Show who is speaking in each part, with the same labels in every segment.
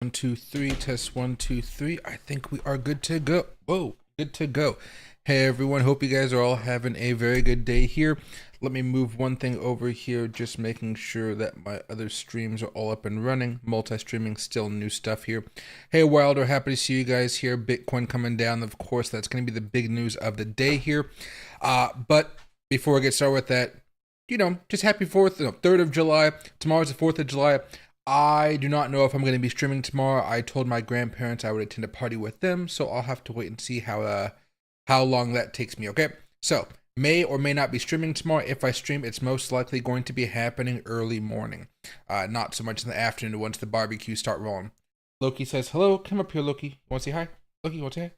Speaker 1: 1, 2, 3, test 1, 2, 3. I think we are good to go. Whoa, good to go. Hey everyone, hope you guys are all having a very good day here. Let me move one thing over here, just making sure that my other streams are all up and running. Multi-streaming, still new stuff here. Hey Wilder, happy to see you guys here. Bitcoin coming down, of course, that's going to be the big news of the day here. But before I get started with that, just happy 3rd of July. Tomorrow's the 4th of July. I do not know if I'm going to be streaming tomorrow. I told my grandparents I would attend a party with them, so I'll have to wait and see how long that takes me, okay? So, may or may not be streaming tomorrow. If I stream, it's most likely going to be happening early morning. Not so much in the afternoon once the barbecues start rolling. Loki says, hello, come up here, Loki. You want to say hi? Loki, you want to say hi?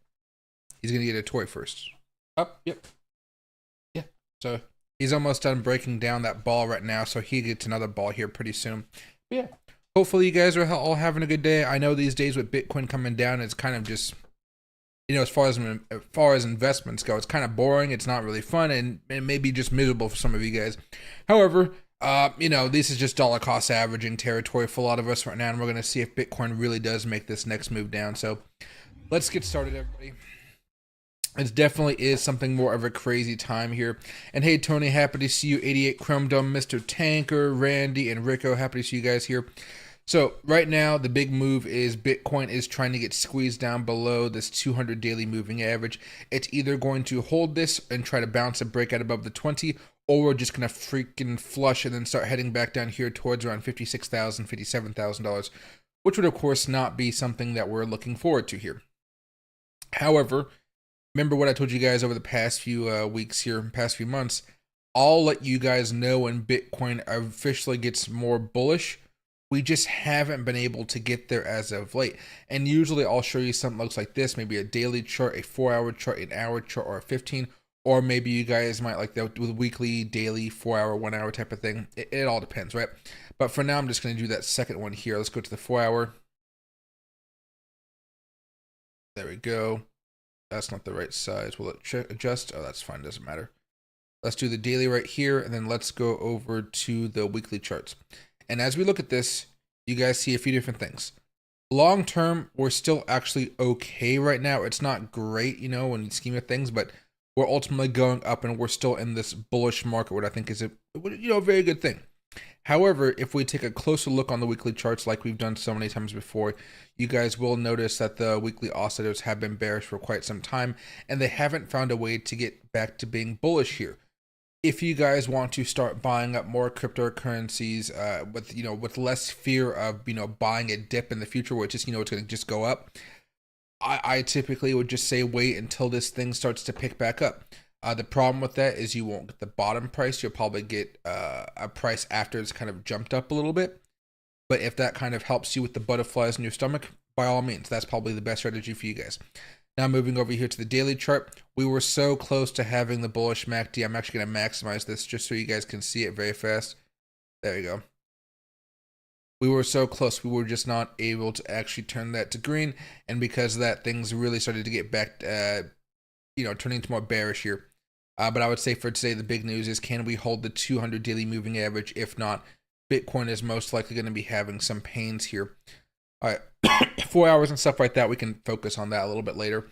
Speaker 1: He's going to get a toy first. Up, yep. Yeah, so he's almost done breaking down that ball right now, so he gets another ball here pretty soon. But yeah. Hopefully you guys are all having a good day. I know these days with Bitcoin coming down, it's kind of just, as far as investments go, it's kind of boring. It's not really fun, and maybe just miserable for some of you guys. However, this is just dollar cost averaging territory for a lot of us right now, and we're going to see if Bitcoin really does make this next move down. So let's get started, everybody. It definitely is something more of a crazy time here. And hey, Tony, happy to see you. 88 Chrome Dome, Mr. Tanker, Randy, and Rico, happy to see you guys here. So right now, the big move is Bitcoin is trying to get squeezed down below this 200 daily moving average. It's either going to hold this and try to bounce a breakout above the 20, or we're just going to freaking flush and then start heading back down here towards around $56,000, $57,000, which would, of course, not be something that we're looking forward to here. However, remember what I told you guys over the past few weeks here, past few months. I'll let you guys know when Bitcoin officially gets more bullish. We just haven't been able to get there as of late. And usually I'll show you something that looks like this, maybe a daily chart, a 4-hour chart, an hour chart, or a 15. Or maybe you guys might like that with weekly, daily, 4-hour, 1-hour type of thing. It all depends, right? But for now, I'm just going to do that second one here. Let's go to the 4-hour. There we go. That's not the right size. Will it adjust? Oh, that's fine. Doesn't matter. Let's do the daily right here, and then let's go over to the weekly charts. And as we look at this, you guys see a few different things. Long term, we're still actually okay right now. It's not great, when you scheme of things, but we're ultimately going up, and we're still in this bullish market, what I think is a very good thing. However, if we take a closer look on the weekly charts like we've done so many times before, you guys will notice that the weekly oscillators have been bearish for quite some time, and they haven't found a way to get back to being bullish here. If you guys want to start buying up more cryptocurrencies with less fear of buying a dip in the future where it's just it's going to just go up, I typically would just say wait until this thing starts to pick back up. The problem with that is you won't get the bottom price. You'll probably get a price after it's kind of jumped up a little bit. But if that kind of helps you with the butterflies in your stomach, by all means, that's probably the best strategy for you guys. Now moving over here to the daily chart, we were so close to having the bullish MACD. I'm actually going to maximize this just so you guys can see it very fast. There you go. We were so close. We were just not able to actually turn that to green. And because of that, things really started to get back, turning into more bearish here. But I would say for today, the big news is, can we hold the 200 daily moving average? If not, Bitcoin is most likely going to be having some pains here. All right, 4 hours and stuff like that, we can focus on that a little bit later.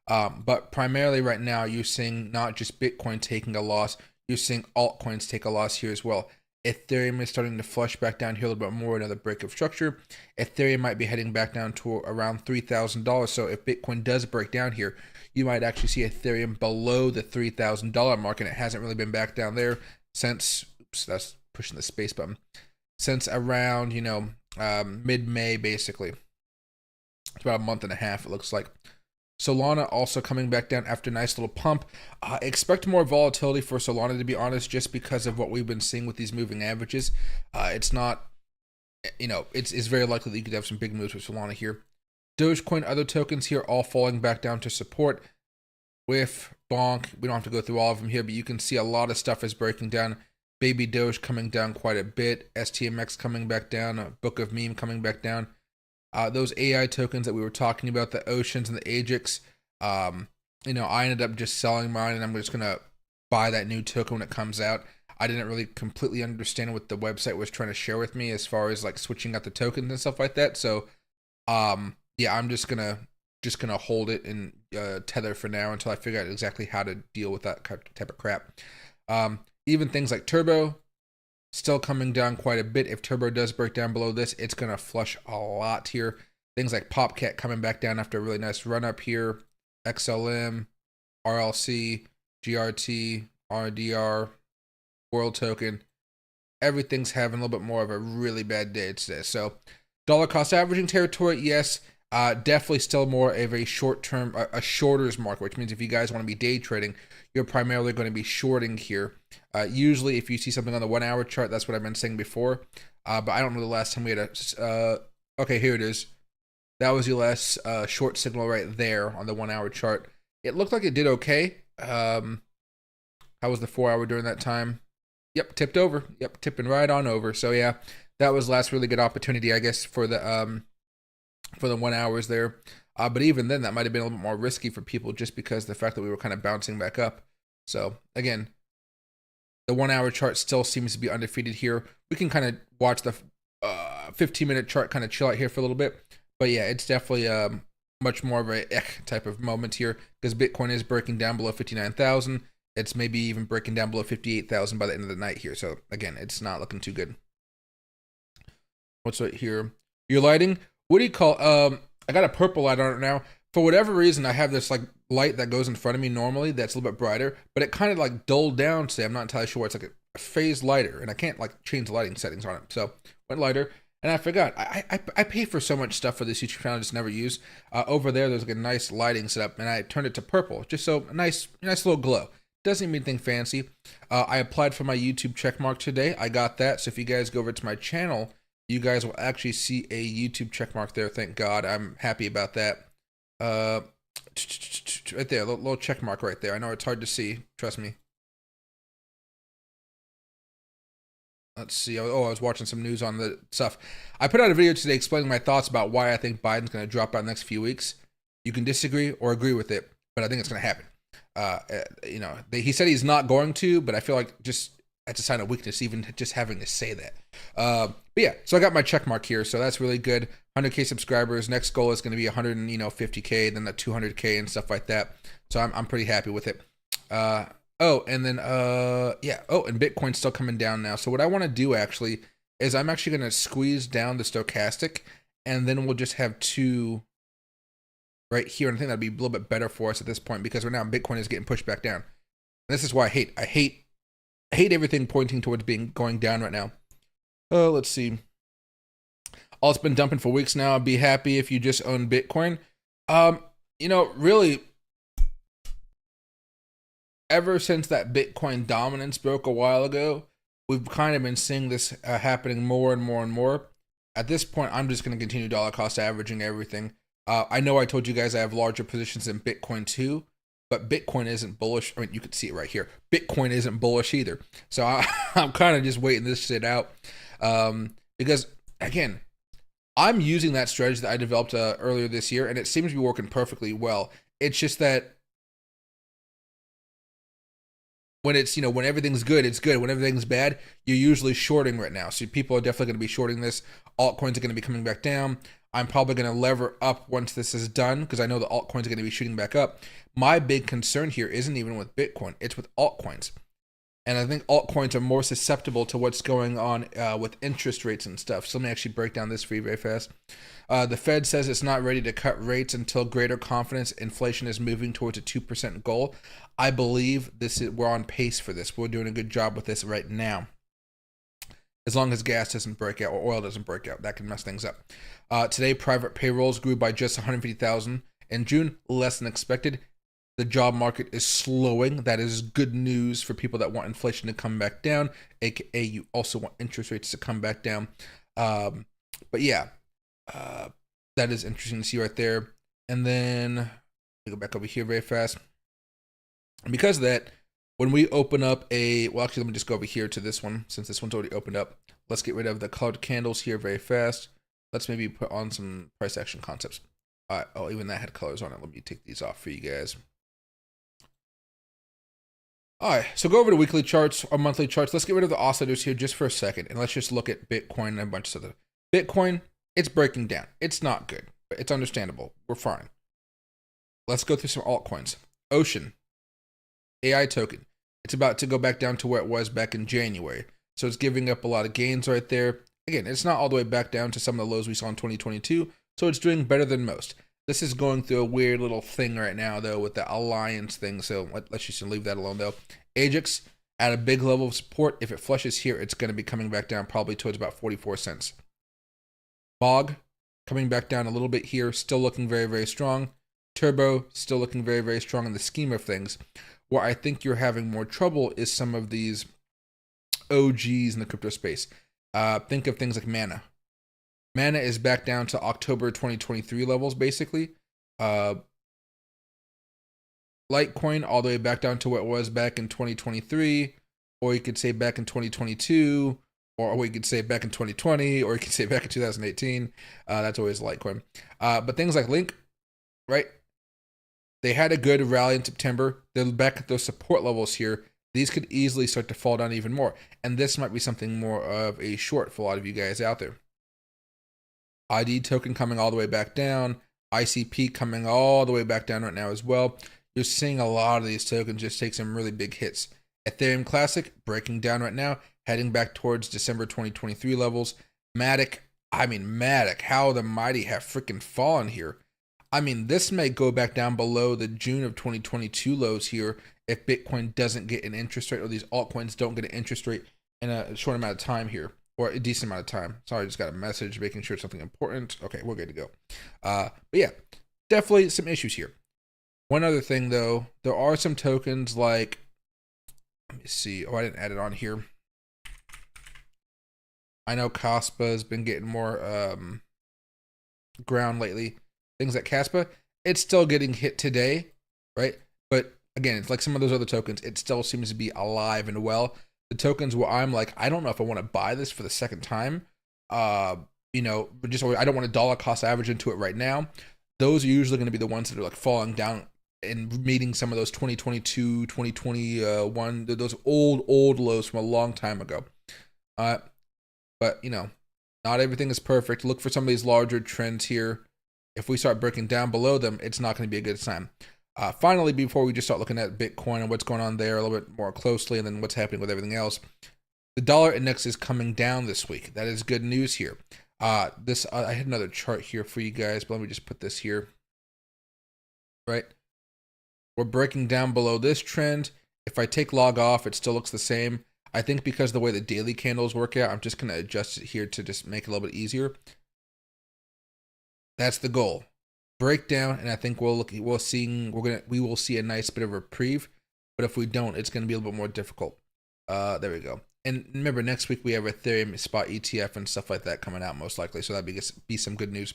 Speaker 1: But primarily right now, you're seeing not just Bitcoin taking a loss, you're seeing altcoins take a loss here as well. Ethereum is starting to flush back down here a little bit more, another break of structure. Ethereum might be heading back down to around $3,000. So if Bitcoin does break down here, you might actually see Ethereum below the $3,000 mark, and it hasn't really been back down there since, oops, that's pushing the space button, since around, mid-May, basically. It's about a month and a half, it looks like. Solana also coming back down after a nice little pump. Expect more volatility for Solana, to be honest, just because of what we've been seeing with these moving averages. It's not, it's very likely that you could have some big moves with Solana here. Dogecoin, other tokens here, all falling back down to support. With Bonk, we don't have to go through all of them here, but you can see a lot of stuff is breaking down. Baby Doge coming down quite a bit. STMX coming back down. Book of Meme coming back down. Those AI tokens that we were talking about, the Oceans and the Ajax, I ended up just selling mine, and I'm just going to buy that new token when it comes out. I didn't really completely understand what the website was trying to share with me as far as like switching out the tokens and stuff like that. So Yeah, I'm just gonna hold it in tether for now until I figure out exactly how to deal with that type of crap. Even things like turbo still coming down quite a bit. If turbo does break down below this, it's gonna flush a lot here. Things like Popcat coming back down after a really nice run up here. XLM, RLC, GRT, RDR, World Token. Everything's having a little bit more of a really bad day today. So dollar cost averaging territory, yes. Definitely still more of a short-term, a shorter's market, which means if you guys want to be day trading, you're primarily going to be shorting here. Usually, if you see something on the 1 hour chart, that's what I've been saying before. But I don't know the last time we had a. Okay, here it is. That was your last short signal right there on the 1 hour chart. It looked like it did okay. How was the 4 hour during that time? Yep, tipped over. Yep, tipping right on over. So yeah, that was last really good opportunity, I guess, for the 1 hours there. But even then, that might have been a little bit more risky for people just because the fact that we were kind of bouncing back up. So again, the 1 hour chart still seems to be undefeated here. We can kind of watch the 15-minute chart kind of chill out here for a little bit. But yeah, it's definitely much more of a type of moment here because Bitcoin is breaking down below 59,000. It's maybe even breaking down below 58,000 by the end of the night here. So again, it's not looking too good. What's right here? Your lighting. What do you call? I got a purple light on it now. For whatever reason, I have this like light that goes in front of me normally that's a little bit brighter, but it kind of like dulled down today. I'm not entirely sure. It's like a phase lighter, and I can't like change the lighting settings on it. So went lighter, and I forgot. I pay for so much stuff for this YouTube channel, I just never use. Over there's like a nice lighting setup, and I turned it to purple, just so a nice little glow. Doesn't mean anything fancy. I applied for my YouTube checkmark today. I got that. So if you guys go over to my channel, you guys will actually see a YouTube checkmark there. Thank God. I'm happy about that. Right there, little checkmark right there. I know it's hard to see. Trust me. Let's see. Oh, I was watching some news on the stuff. I put out a video today explaining my thoughts about why I think Biden's going to drop out in the next few weeks. You can disagree or agree with it, but I think it's going to happen. He said he's not going to, but I feel like just that's a sign of weakness, even just having to say that. But yeah, so I got my check mark here, so that's really good. 100K subscribers. Next goal is going to be 150K, then the 200K and stuff like that. So I'm pretty happy with it. And Bitcoin's still coming down now. So what I want to do actually is I'm actually going to squeeze down the stochastic, and then we'll just have two right here, and I think that'd be a little bit better for us at this point because right now Bitcoin is getting pushed back down. And this is why I hate everything pointing towards going down right now. Let's see. Alt's been dumping for weeks now. I'd be happy if you just own Bitcoin. Really, ever since that Bitcoin dominance broke a while ago, we've kind of been seeing this happening more and more and more. At this point, I'm just going to continue dollar cost averaging everything. I know I told you guys I have larger positions in Bitcoin too, but Bitcoin isn't bullish. I mean, you can see it right here. Bitcoin isn't bullish either. So I'm kind of just waiting this shit out. Because, again, I'm using that strategy that I developed earlier this year, and it seems to be working perfectly well. It's just that when it's, when everything's good, it's good. When everything's bad, you're usually shorting right now. So people are definitely going to be shorting this. Altcoins are going to be coming back down. I'm probably going to lever up once this is done because I know the altcoins are going to be shooting back up. My big concern here isn't even with Bitcoin. It's with altcoins. And I think altcoins are more susceptible to what's going on with interest rates and stuff. So let me actually break down this for you very fast. The Fed says it's not ready to cut rates until greater confidence inflation is moving towards a 2% goal. I believe we're on pace for this. We're doing a good job with this right now. As long as gas doesn't break out or oil doesn't break out, that can mess things up. Today, private payrolls grew by just 150,000. In June, less than expected. The job market is slowing. That is good news for people that want inflation to come back down, aka you also want interest rates to come back down. That is interesting to see right there. And then we go back over here very fast. And because of that, when we open up let me just go over here to this one since this one's already opened up. Let's get rid of the colored candles here very fast. Let's maybe put on some price action concepts. Even that had colors on it. Let me take these off for you guys. All right, so go over to weekly charts or monthly charts. Let's get rid of the oscillators here just for a second, and let's just look at Bitcoin and a bunch of stuff. Bitcoin, it's breaking down. It's not good. It's understandable. We're fine. Let's go through some altcoins. Ocean, AI token. It's about to go back down to where it was back in January. So it's giving up a lot of gains right there. Again, it's not all the way back down to some of the lows we saw in 2022. So it's doing better than most. This is going through a weird little thing right now, though, with the alliance thing. So let's just leave that alone, though. Ajax at a big level of support. If it flushes here, it's going to be coming back down probably towards about 44 cents. Bog coming back down a little bit here. Still looking very, very strong. Turbo still looking very, very strong in the scheme of things. Where I think you're having more trouble is some of these OGs in the crypto space. Think of things like Mana. Mana is back down to October 2023 levels, basically. Litecoin all the way back down to what it was back in 2023, or you could say back in 2022, or you could say back in 2020, or you could say back in 2018. That's always Litecoin. But things like Link, right? They had a good rally in September. They're back at those support levels here. These could easily start to fall down even more. And this might be something more of a short for a lot of you guys out there. ID token coming all the way back down. ICP coming all the way back down right now as well. You're seeing a lot of these tokens just take some really big hits. Ethereum Classic breaking down right now, heading back towards December 2023 levels. Matic, how the mighty have freaking fallen here. I mean, this may go back down below the June of 2022 lows here if Bitcoin doesn't get an interest rate, or these altcoins don't get an interest rate in a short amount of time here, or a decent amount of time. Sorry, I just got a message making sure it's something important. Okay, we're good to go. But yeah, definitely some issues here. One other thing, though, there are some tokens like, let me see. Oh, I didn't add it on here. I know Caseoh has been getting more ground lately. Things like Caseoh, it's still getting hit today, right? But again, it's like some of those other tokens. It still seems to be alive and well. The tokens where I'm like, I don't know if I want to buy this for the second time. But just I don't want to dollar cost average into it right now. Those are usually going to be the ones that are like falling down and meeting some of those 2022, 2021, those old lows from a long time ago. But not everything is perfect. Look for some of these larger trends here. If we start breaking down below them, it's not going to be a good sign. Finally, before we just start looking at Bitcoin and what's going on there a little bit more closely, and then what's happening with everything else, the dollar index is coming down this week. That is good news here. I had another chart here for you guys, but let me just put this here. Right, we're breaking down below this trend. If I take log off, it still looks the same. I think because of the way the daily candles work out, I'm just going to adjust it here to just make it a little bit easier. That's the goal. Breakdown, and I think we will see a nice bit of reprieve. But if we don't, it's going to be a little bit more difficult. There we go. And remember, next week we have Ethereum spot ETF and stuff like that coming out most likely. So that'd be some good news.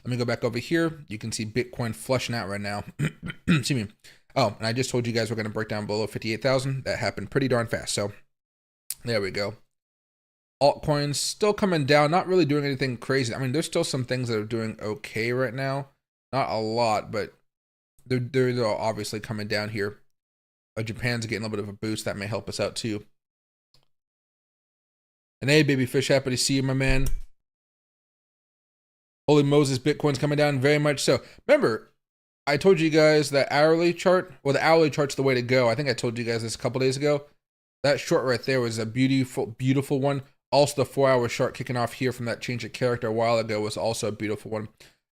Speaker 1: Let me go back over here. You can see Bitcoin flushing out right now. Excuse me. Oh, and I just told you guys we're going to break down below 58,000. That happened pretty darn fast. So there we go. Altcoins still coming down, not really doing anything crazy. I mean, there's still some things that are doing okay right now. Not a lot, but they're obviously coming down here. Japan's getting a little bit of a boost. That may help us out too. And hey, baby fish, happy to see you, my man. Holy Moses, Bitcoin's coming down very much so. Remember, I told you guys that hourly chart, well, the hourly chart's the way to go. I think I told you guys this a couple days ago. That short right there was a beautiful, beautiful one. Also, the 4-hour chart kicking off here from that change of character a while ago was also a beautiful one.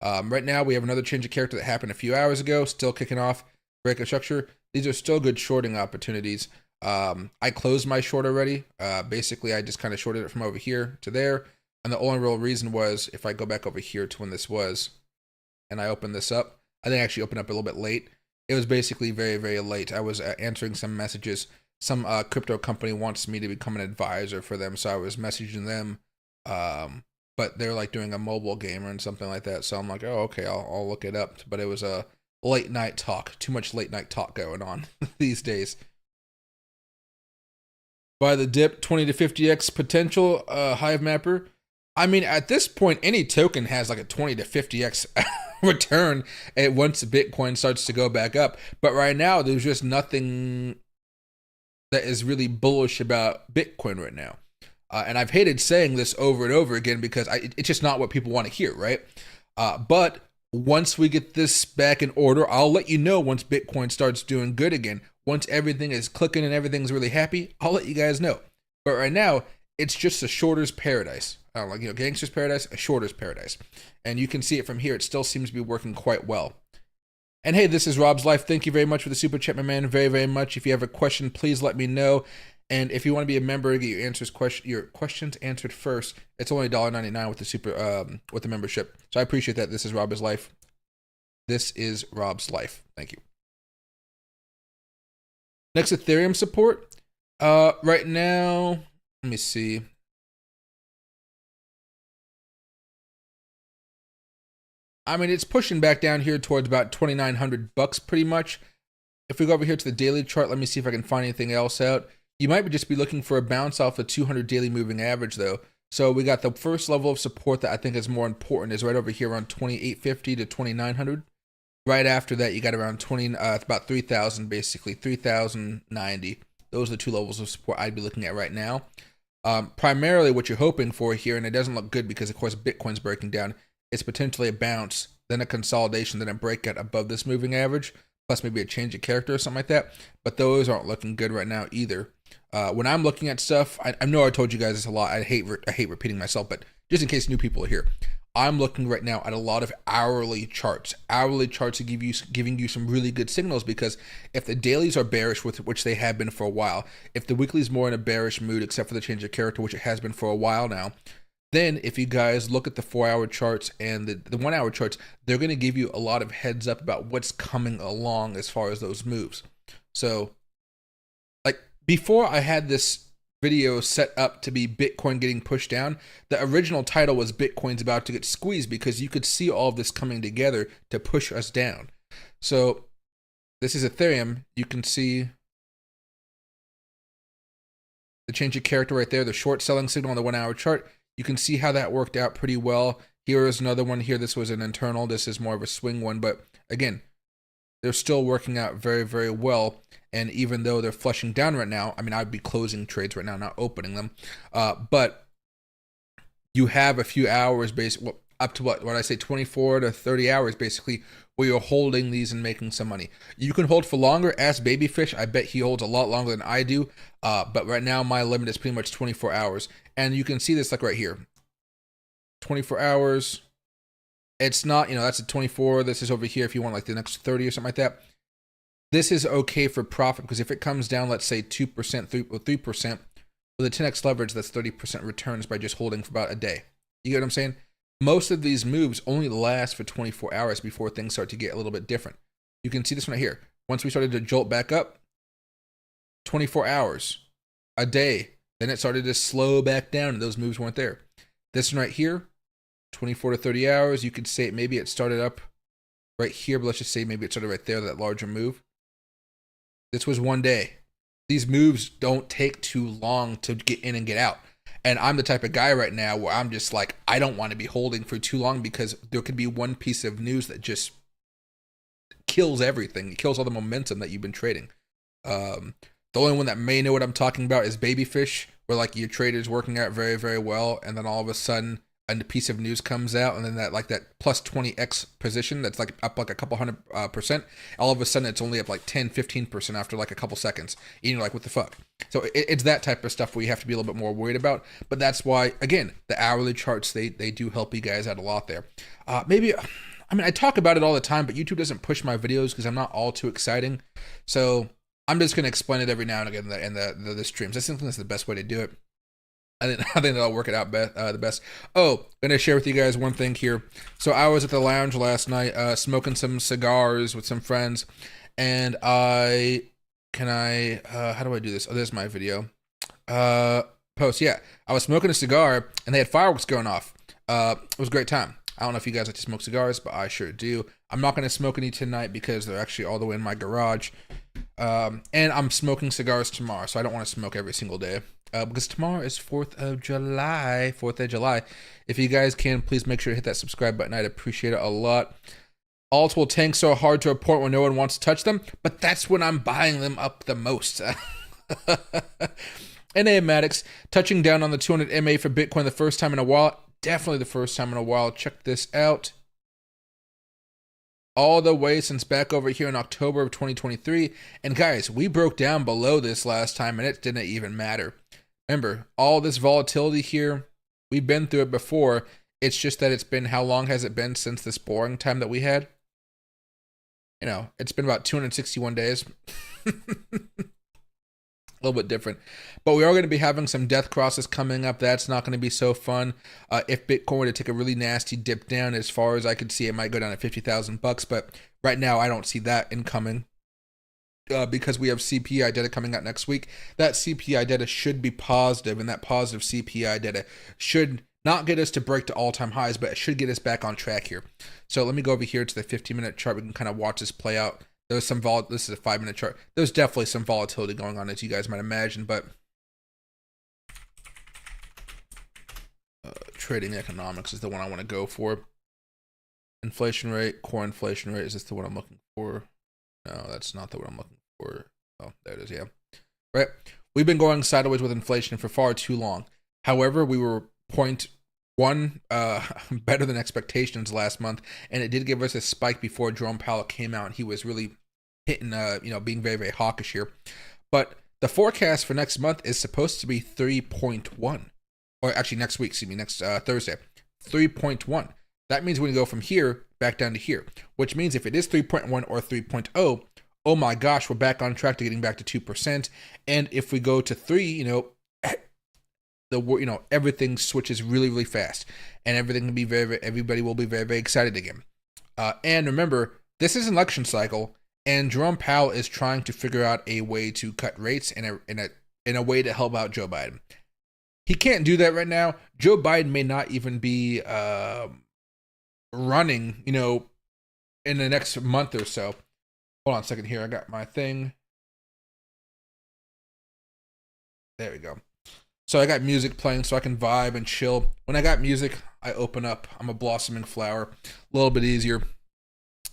Speaker 1: Right now, we have another change of character that happened a few hours ago, still kicking off. Break of structure. These are still good shorting opportunities. I closed my short already. Basically, I just kind of shorted it from over here to there. And the only real reason was, if I go back over here to when this was, and I open this up, I think I actually opened up a little bit late. It was basically very, very late. I was answering some messages. Some crypto company wants me to become an advisor for them, so I was messaging them. But they're like doing a mobile game or something like that. So I'm like, oh, okay, I'll look it up. But it was a late night talk. Too much late night talk going on these days. By the dip, 20 to 50x potential Hive Mapper. I mean, at this point, any token has like a 20 to 50x return once Bitcoin starts to go back up. But right now, there's just nothing that is really bullish about Bitcoin right now. And I've hated saying this over and over again because it's just not what people want to hear, right? But Once we get this back in order, I'll let you know once Bitcoin starts doing good again. Once everything is clicking and everything's really happy, I'll let you guys know. But right now, it's just a shorter's paradise. I don't like, gangster's paradise, a shorter's paradise. And you can see it from here. It still seems to be working quite well. And hey, this is Rob's Life. Thank you very much for the super chat, my man. Very, very much. If you have a question, please let me know. And if you want to be a member, get your questions answered first. It's only $1.99 with the with the membership. So I appreciate that. This is Rob's Life. This is Rob's Life. Thank you. Next, Ethereum support. Right now, let me see. I mean, it's pushing back down here towards about $2,900 pretty much. If we go over here to the daily chart, let me see if I can find anything else out. You might just be looking for a bounce off the 200 daily moving average though. So we got the first level of support that I think is more important is right over here around 2,850 to 2,900. Right after that, you got around about 3,000 basically, 3,090. Those are the two levels of support I'd be looking at right now. Primarily what you're hoping for here, and it doesn't look good because of course Bitcoin's breaking down, it's potentially a bounce, then a consolidation, then a breakout above this moving average, plus maybe a change of character or something like that. But those aren't looking good right now either. When I'm looking at stuff, I know I told you guys this a lot. I hate repeating myself, but just in case new people are here, I'm looking right now at a lot of hourly charts. Hourly charts are giving you some really good signals because if the dailies are bearish, which they have been for a while, if the weekly's more in a bearish mood, except for the change of character, which it has been for a while now, then if you guys look at the 4-hour charts and the 1-hour charts, they're going to give you a lot of heads up about what's coming along as far as those moves. So, like before I had this video set up to be Bitcoin getting pushed down, the original title was Bitcoin's about to get squeezed because you could see all of this coming together to push us down. So this is Ethereum. You can see the change of character right there, the short selling signal on the 1-hour chart. You can see how that worked out pretty well. Here is another one here. This was an internal. This is more of a swing one. But again, they're still working out very, very well. And even though they're flushing down right now, I mean, I'd be closing trades right now, not opening them. But you have a few hours, basically, up to what I say, 24 to 30 hours, basically, where you're holding these and making some money. You can hold for longer. Ask Babyfish. I bet he holds a lot longer than I do. But right now, my limit is pretty much 24 hours. And you can see this like right here. 24 hours. It's not, that's a 24. This is over here if you want like the next 30 or something like that. This is okay for profit because if it comes down, let's say 2%, 3%, with a 10x leverage, that's 30% returns by just holding for about a day. You get what I'm saying? Most of these moves only last for 24 hours before things start to get a little bit different. You can see this one right here. Once we started to jolt back up, 24 hours, a day, then it started to slow back down and those moves weren't there. This one right here, 24 to 30 hours, you could say maybe it started up right here, but let's just say maybe it started right there, that larger move. This was one day. These moves don't take too long to get in and get out. And I'm the type of guy right now where I'm just like, I don't want to be holding for too long because there could be one piece of news that just kills everything. It kills all the momentum that you've been trading. The only one that may know what I'm talking about is Babyfish, where like your trade is working out very, very well. And then all of a sudden a piece of news comes out and then that plus 20x position that's like up like a couple hundred percent, all of a sudden it's only up like 10-15% after like a couple seconds, and you're like, what the fuck? So it's that type of stuff where you have to be a little bit more worried about. But that's why, again, the hourly charts, they do help you guys out a lot there. I talk about it all the time, but YouTube doesn't push my videos because I'm not all too exciting, so I'm just going to explain it every now and again in the streams. I think that's the best way to do it. I think that'll work it out the best. Oh, going to share with you guys one thing here. So I was at the lounge last night smoking some cigars with some friends, and how do I do this? Oh, there's my video. Post, yeah. I was smoking a cigar, and they had fireworks going off. It was a great time. I don't know if you guys like to smoke cigars, but I sure do. I'm not going to smoke any tonight because they're actually all the way in my garage. And I'm smoking cigars tomorrow, so I don't want to smoke every single day. Because tomorrow is 4th of July. If you guys can, please make sure to hit that subscribe button. I'd appreciate it a lot. Alts will tank so hard to a point where no one wants to touch them, but that's when I'm buying them up the most. NAMatics, touching down on the 200 MA for Bitcoin the first time in a while. Definitely the first time in a while. Check this out. all the way since back over here in October of 2023. And guys, we broke down below this last time and it didn't even matter. Remember, all this volatility here, we've been through it before. It's just that it's been, how long has it been since this boring time that we had? You know, it's been about 261 days. A little bit different, but we are going to be having some death crosses coming up. That's not going to be so fun. If Bitcoin were to take a really nasty dip down, as far as I could see, it might go down to $50,000. But right now, I don't see that incoming because we have CPI data coming out next week. That CPI data should be positive, and that positive CPI data should not get us to break to all-time highs, but it should get us back on track here. So let me go over here to the 15-minute chart. We can kind of watch this play out. There's some this is a 5-minute chart. There's definitely some volatility going on, as you guys might imagine, but trading economics is the one I want to go for. Inflation rate, core inflation rate, is this the one I'm looking for? No, that's not the one I'm looking for. Oh, there it is, yeah. Right? We've been going sideways with inflation for far too long. However, we were 0.1 better than expectations last month, and it did give us a spike before Jerome Powell came out. He was really hitting, being very, very hawkish here. But the forecast for next month is supposed to be 3.1, or actually next week, next Thursday, 3.1. That means we're going to go from here back down to here, which means if it is 3.1 or 3.0, oh my gosh, we're back on track to getting back to 2%. And if we go to 3, everything switches really, really fast, and everything can be everybody will be very, very excited again. And remember, this is an election cycle, and Jerome Powell is trying to figure out a way to cut rates in a way to help out Joe Biden. He can't do that right now. Joe Biden may not even be running, in the next month or so. Hold on a second here. I got my thing. There we go. So I got music playing so I can vibe and chill. When I got music, I open up. I'm a blossoming flower. A little bit easier.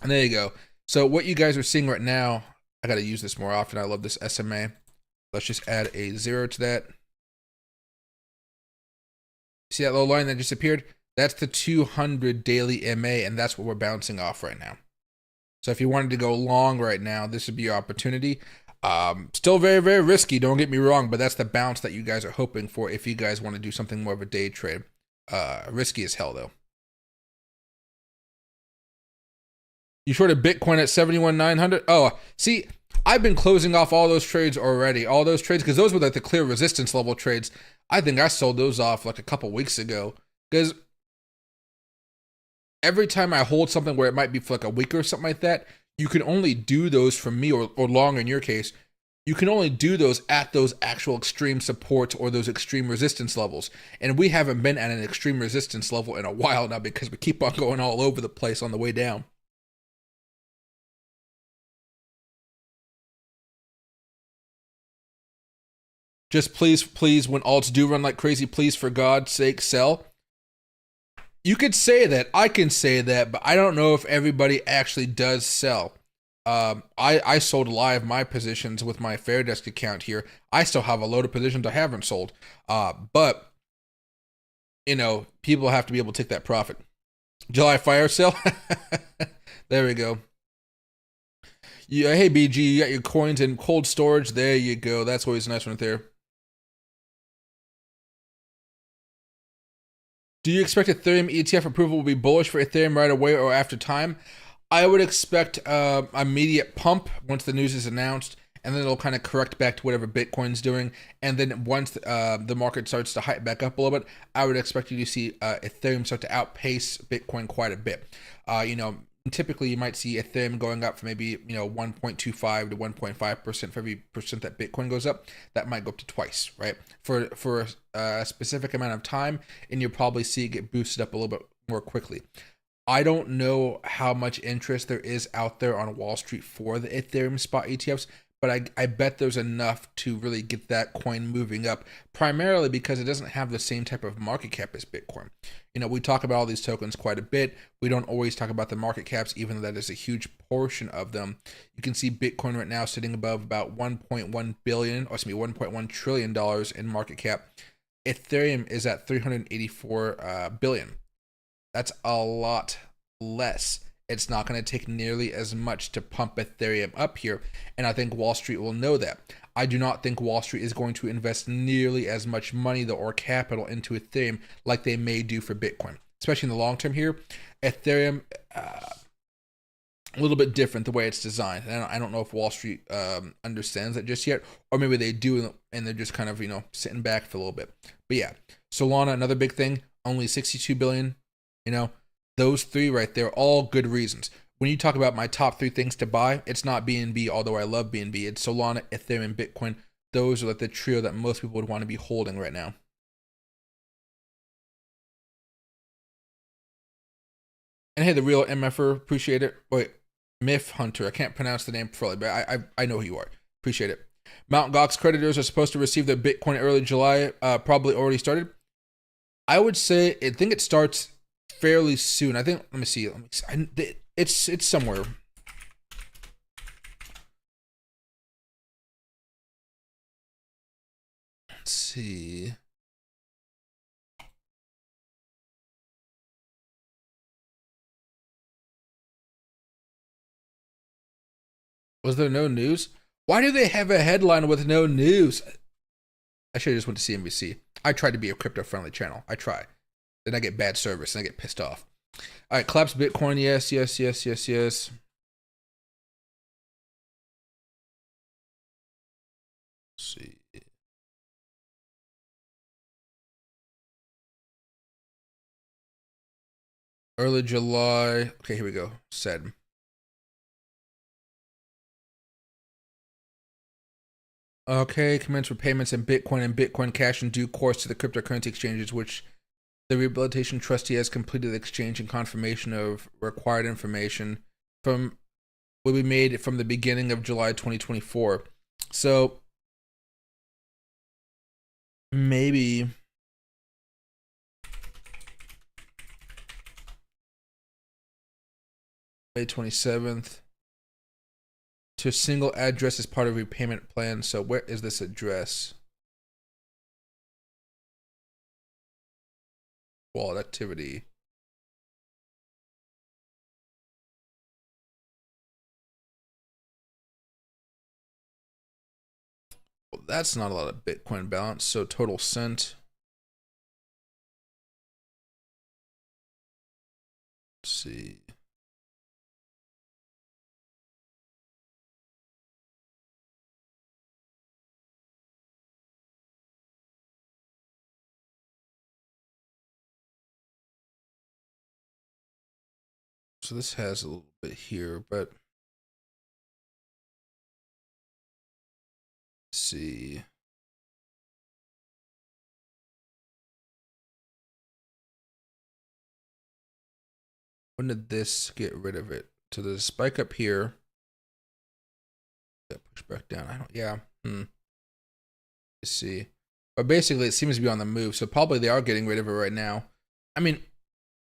Speaker 1: And there you go. So what you guys are seeing right now, I got to use this more often. I love this SMA. Let's just add a 0 to that. See that little line that just appeared? That's the 200 daily MA, and that's what we're bouncing off right now. So if you wanted to go long right now, this would be your opportunity. Still very, very risky, don't get me wrong, but that's the bounce that you guys are hoping for if you guys want to do something more of a day trade. Risky as hell, though. You shorted Bitcoin at 71,900? Oh, see, I've been closing off all those trades already. All those trades, because those were like the clear resistance level trades. I think I sold those off like a couple weeks ago. Because every time I hold something where it might be for like a week or something like that, you can only do those for me, or long in your case, you can only do those at those actual extreme supports or those extreme resistance levels. And we haven't been at an extreme resistance level in a while now because we keep on going all over the place on the way down. Just please, when alts do run like crazy, please, for God's sake, sell. You could say that, I can say that, but I don't know if everybody actually does sell. I sold live my positions with my Fairdesk account here. I still have a load of positions I haven't sold. But, people have to be able to take that profit. July fire sale? There we go. Yeah, hey, BG, you got your coins in cold storage. There you go. That's always a nice one there. Do you expect Ethereum ETF approval will be bullish for Ethereum right away or after time? I would expect immediate pump once the news is announced, and then it'll kind of correct back to whatever Bitcoin's doing. And then once the market starts to hype back up a little bit, I would expect you to see Ethereum start to outpace Bitcoin quite a bit. Typically you might see Ethereum going up for maybe 1.25 to 1.5% for every percent that Bitcoin goes up. That might go up to twice, right? For a specific amount of time, and you'll probably see it get boosted up a little bit more quickly. I don't know how much interest there is out there on Wall Street for the Ethereum spot ETFs, but I bet there's enough to really get that coin moving up, primarily because it doesn't have the same type of market cap as Bitcoin. We talk about all these tokens quite a bit. We don't always talk about the market caps, even though that is a huge portion of them. You can see Bitcoin right now sitting above about $1.1 trillion in market cap. Ethereum is at 384 billion. That's a lot less. it's not going to take nearly as much to pump Ethereum up here. And I think Wall Street will know that. I do not think Wall Street is going to invest nearly as much money though, or capital into Ethereum like they may do for Bitcoin, especially in the long term here. Ethereum, a little bit different the way it's designed. And I don't know if Wall Street understands that just yet, or maybe they do and they're just kind of, sitting back for a little bit. But yeah, Solana, another big thing, only 62 billion, those three right there, all good reasons. When you talk about my top three things to buy, it's not BNB, although I love BNB. It's Solana, Ethereum, Bitcoin. Those are like the trio that most people would want to be holding right now. And hey, the real MFer, appreciate it. Wait, Myth Hunter, I can't pronounce the name fully, but I know who you are. Appreciate it. Mt. Gox creditors are supposed to receive their Bitcoin early July, probably already started. I would say, I think it starts fairly soon. I think, let me see. It's somewhere. Let's see. Was there no news? Why do they have a headline with no news? I should have just went to CNBC. I tried to be a crypto-friendly channel. I try. Then I get bad service and I get pissed off. All right, collapse Bitcoin. Yes. Let's see. Early July. Okay, here we go. Said. Okay, commence repayments in Bitcoin and Bitcoin Cash in due course to the cryptocurrency exchanges, which the rehabilitation trustee has completed the exchange and confirmation of required information from will be made from the beginning of July 2024. So maybe May 27th. To a single address as part of repayment plan. So where is this address? Wallet activity. Well, that's not a lot of Bitcoin balance. So total sent. Let's see. So this has a little bit here, but let's see. When did this get rid of it? So there's a spike up here. That push back down. I don't, yeah. Let's see. But basically, it seems to be on the move. So probably they are getting rid of it right now. I mean,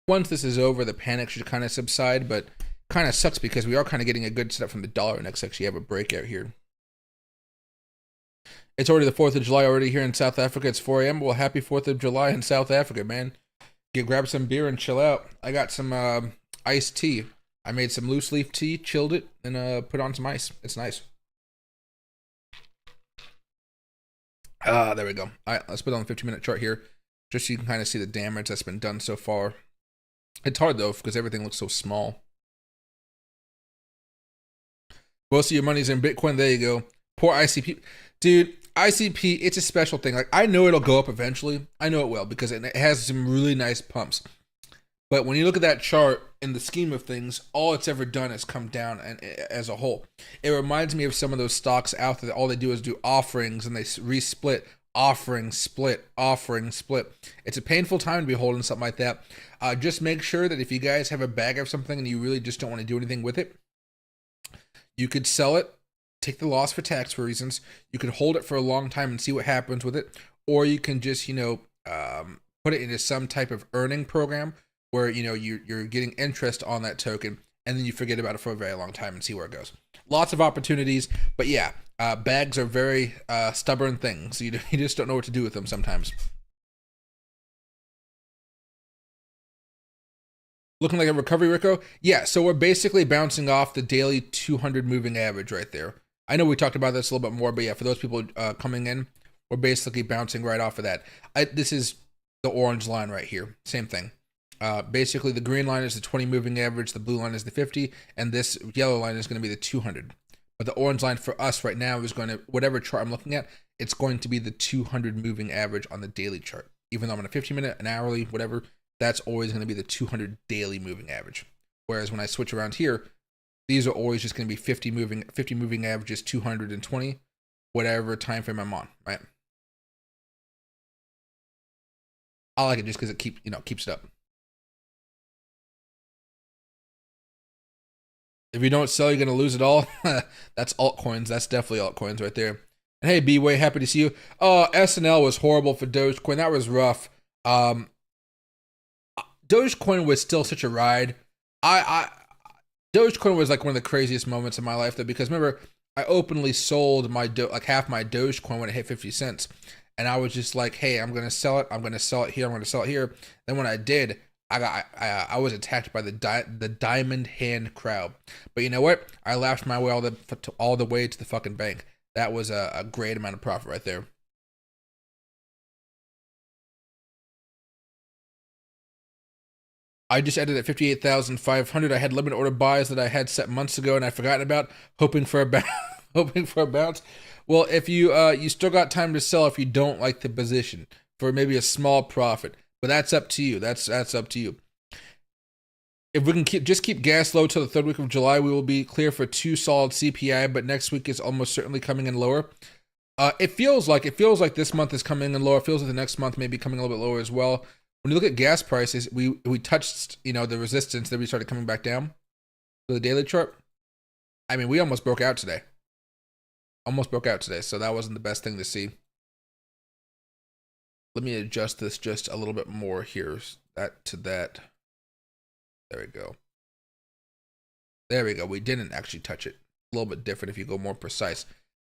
Speaker 1: once this is over, the panic should kind of subside, but kind of sucks because we are kind of getting a good setup from the dollar index. Actually, have a breakout here. It's already the 4th of July already here in South Africa. It's 4 a.m. Well, happy 4th of July in South Africa, man. Grab some beer and chill out. I got some iced tea. I made some loose leaf tea, chilled it, and put on some ice. It's nice. There we go. All right, let's put on the 15-minute chart here, just so you can kind of see the damage that's been done so far. It's hard, though, because everything looks so small. Most of your money's in Bitcoin. There you go. Poor ICP. Dude, ICP, it's a special thing. Like, I know it'll go up eventually. I know it will, because it has some really nice pumps. But when you look at that chart, in the scheme of things, all it's ever done is come down and as a whole. It reminds me of some of those stocks out there that all they do is do offerings and they resplit, offering, split, offering, split. It's a painful time to be holding something like that. Just make sure that if you guys have a bag of something and you really just don't want to do anything with it, you could sell it, take the loss for tax reasons. You could hold it for a long time and see what happens with it. Or you can just, put it into some type of earning program where, you're getting interest on that token, and then you forget about it for a very long time and see where it goes. Lots of opportunities, but yeah, bags are very stubborn things. You just don't know what to do with them sometimes. Looking like a recovery, Rico? Yeah, so we're basically bouncing off the daily 200 moving average right there. I know we talked about this a little bit more, but yeah, for those people coming in, we're basically bouncing right off of that. This is the orange line right here. Same thing. Basically, the green line is the 20 moving average, the blue line is the 50, and this yellow line is going to be the 200. But the orange line for us right now is going to, whatever chart I'm looking at, it's going to be the 200 moving average on the daily chart. Even though I'm on a 15-minute, an hourly, whatever, that's always going to be the 200 daily moving average. Whereas when I switch around here, these are always just going to be 50 moving averages, 220, whatever time frame I'm on, right? I like it just because it keeps it up. If you don't sell, you're going to lose it all. That's altcoins. That's definitely altcoins right there. And hey, B-Way, happy to see you. Oh, SNL was horrible for Dogecoin. That was rough. Dogecoin was still such a ride. Dogecoin was like one of the craziest moments in my life, though, because remember, I openly sold my half my Dogecoin when it hit 50 cents. And I was just like, hey, I'm going to sell it. I'm going to sell it here. I'm going to sell it here. Then when I did, I was attacked by the diamond hand crowd. But you know what? I laughed my way all the way to the fucking bank. That was a great amount of profit right there. I just ended at 58,500. I had limit order buys that I had set months ago and I forgotten about, hoping for a bounce. Well, if you still got time to sell if you don't like the position for maybe a small profit, but that's up to you. That's up to you. If we can keep gas low till the third week of July, we will be clear for 2 solid CPI. But next week is almost certainly coming in lower. It feels like this month is coming in lower. It feels like the next month may be coming a little bit lower as well. When you look at gas prices, we touched the resistance, then we started coming back down for the daily chart. I mean, we almost broke out today. So that wasn't the best thing to see. Let me adjust this just a little bit more here. That to that. There we go. There we go. We didn't actually touch it. A little bit different if you go more precise.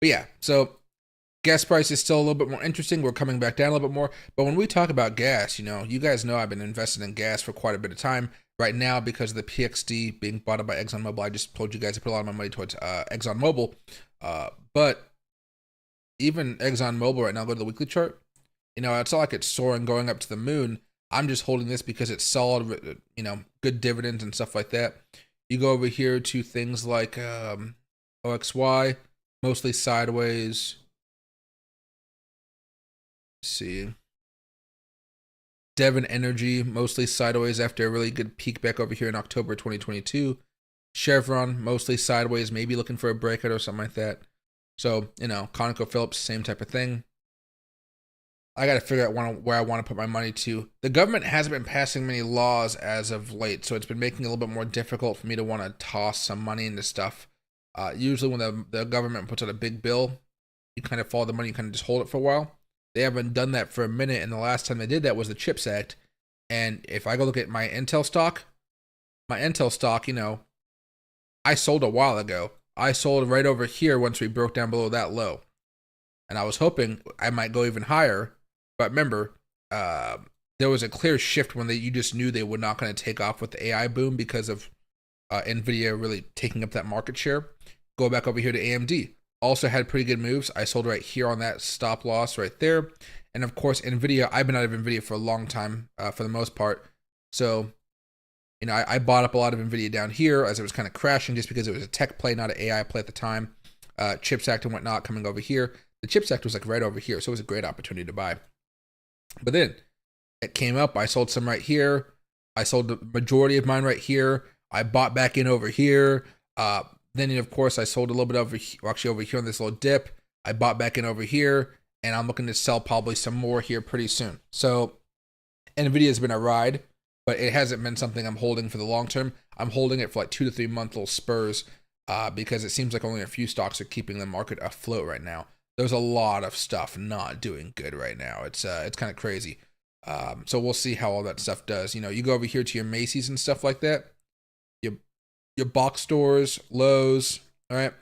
Speaker 1: But yeah, so gas price is still a little bit more interesting. We're coming back down a little bit more. But when we talk about gas, you guys know I've been invested in gas for quite a bit of time. Right now, because of the PXD being bought up by ExxonMobil, I just told you guys I put a lot of my money towards ExxonMobil. But even ExxonMobil right now, go to the weekly chart. It's not like it's soaring, going up to the moon. I'm just holding this because it's solid, good dividends and stuff like that. You go over here to things like OXY, mostly sideways. Let's see. Devon Energy, mostly sideways after a really good peak back over here in October 2022. Chevron, mostly sideways, maybe looking for a breakout or something like that. So, ConocoPhillips, same type of thing. I got to figure out where I want to put my money to. The government hasn't been passing many laws as of late, so it's been making it a little bit more difficult for me to want to toss some money into stuff. Usually when the government puts out a big bill, you kind of follow the money, you kind of just hold it for a while. They haven't done that for a minute, and the last time they did that was the CHIPS Act. And if I go look at my Intel stock, I sold a while ago. I sold right over here once we broke down below that low. And I was hoping I might go even higher. But remember, there was a clear shift when you just knew they were not going to take off with the AI boom because of NVIDIA really taking up that market share. Go back over here to AMD. Also had pretty good moves. I sold right here on that stop loss right there. And of course, NVIDIA, I've been out of NVIDIA for a long time for the most part. So, I bought up a lot of NVIDIA down here as it was kind of crashing just because it was a tech play, not an AI play at the time. CHIPS Act and whatnot coming over here. The CHIPS Act was like right over here. So it was a great opportunity to buy. But then it came up. I sold some right here. I sold the majority of mine right here. I bought back in over here. Then, of course, I sold a little bit over here on this little dip. I bought back in over here. And I'm looking to sell probably some more here pretty soon. So NVIDIA has been a ride, but it hasn't been something I'm holding for the long term. I'm holding it for like 2 to 3 month little spurs because it seems like only a few stocks are keeping the market afloat right now. There's a lot of stuff not doing good right now. It's kind of crazy. So we'll see how all that stuff does. You go over here to your Macy's and stuff like that. Your box stores, Lowe's, all right?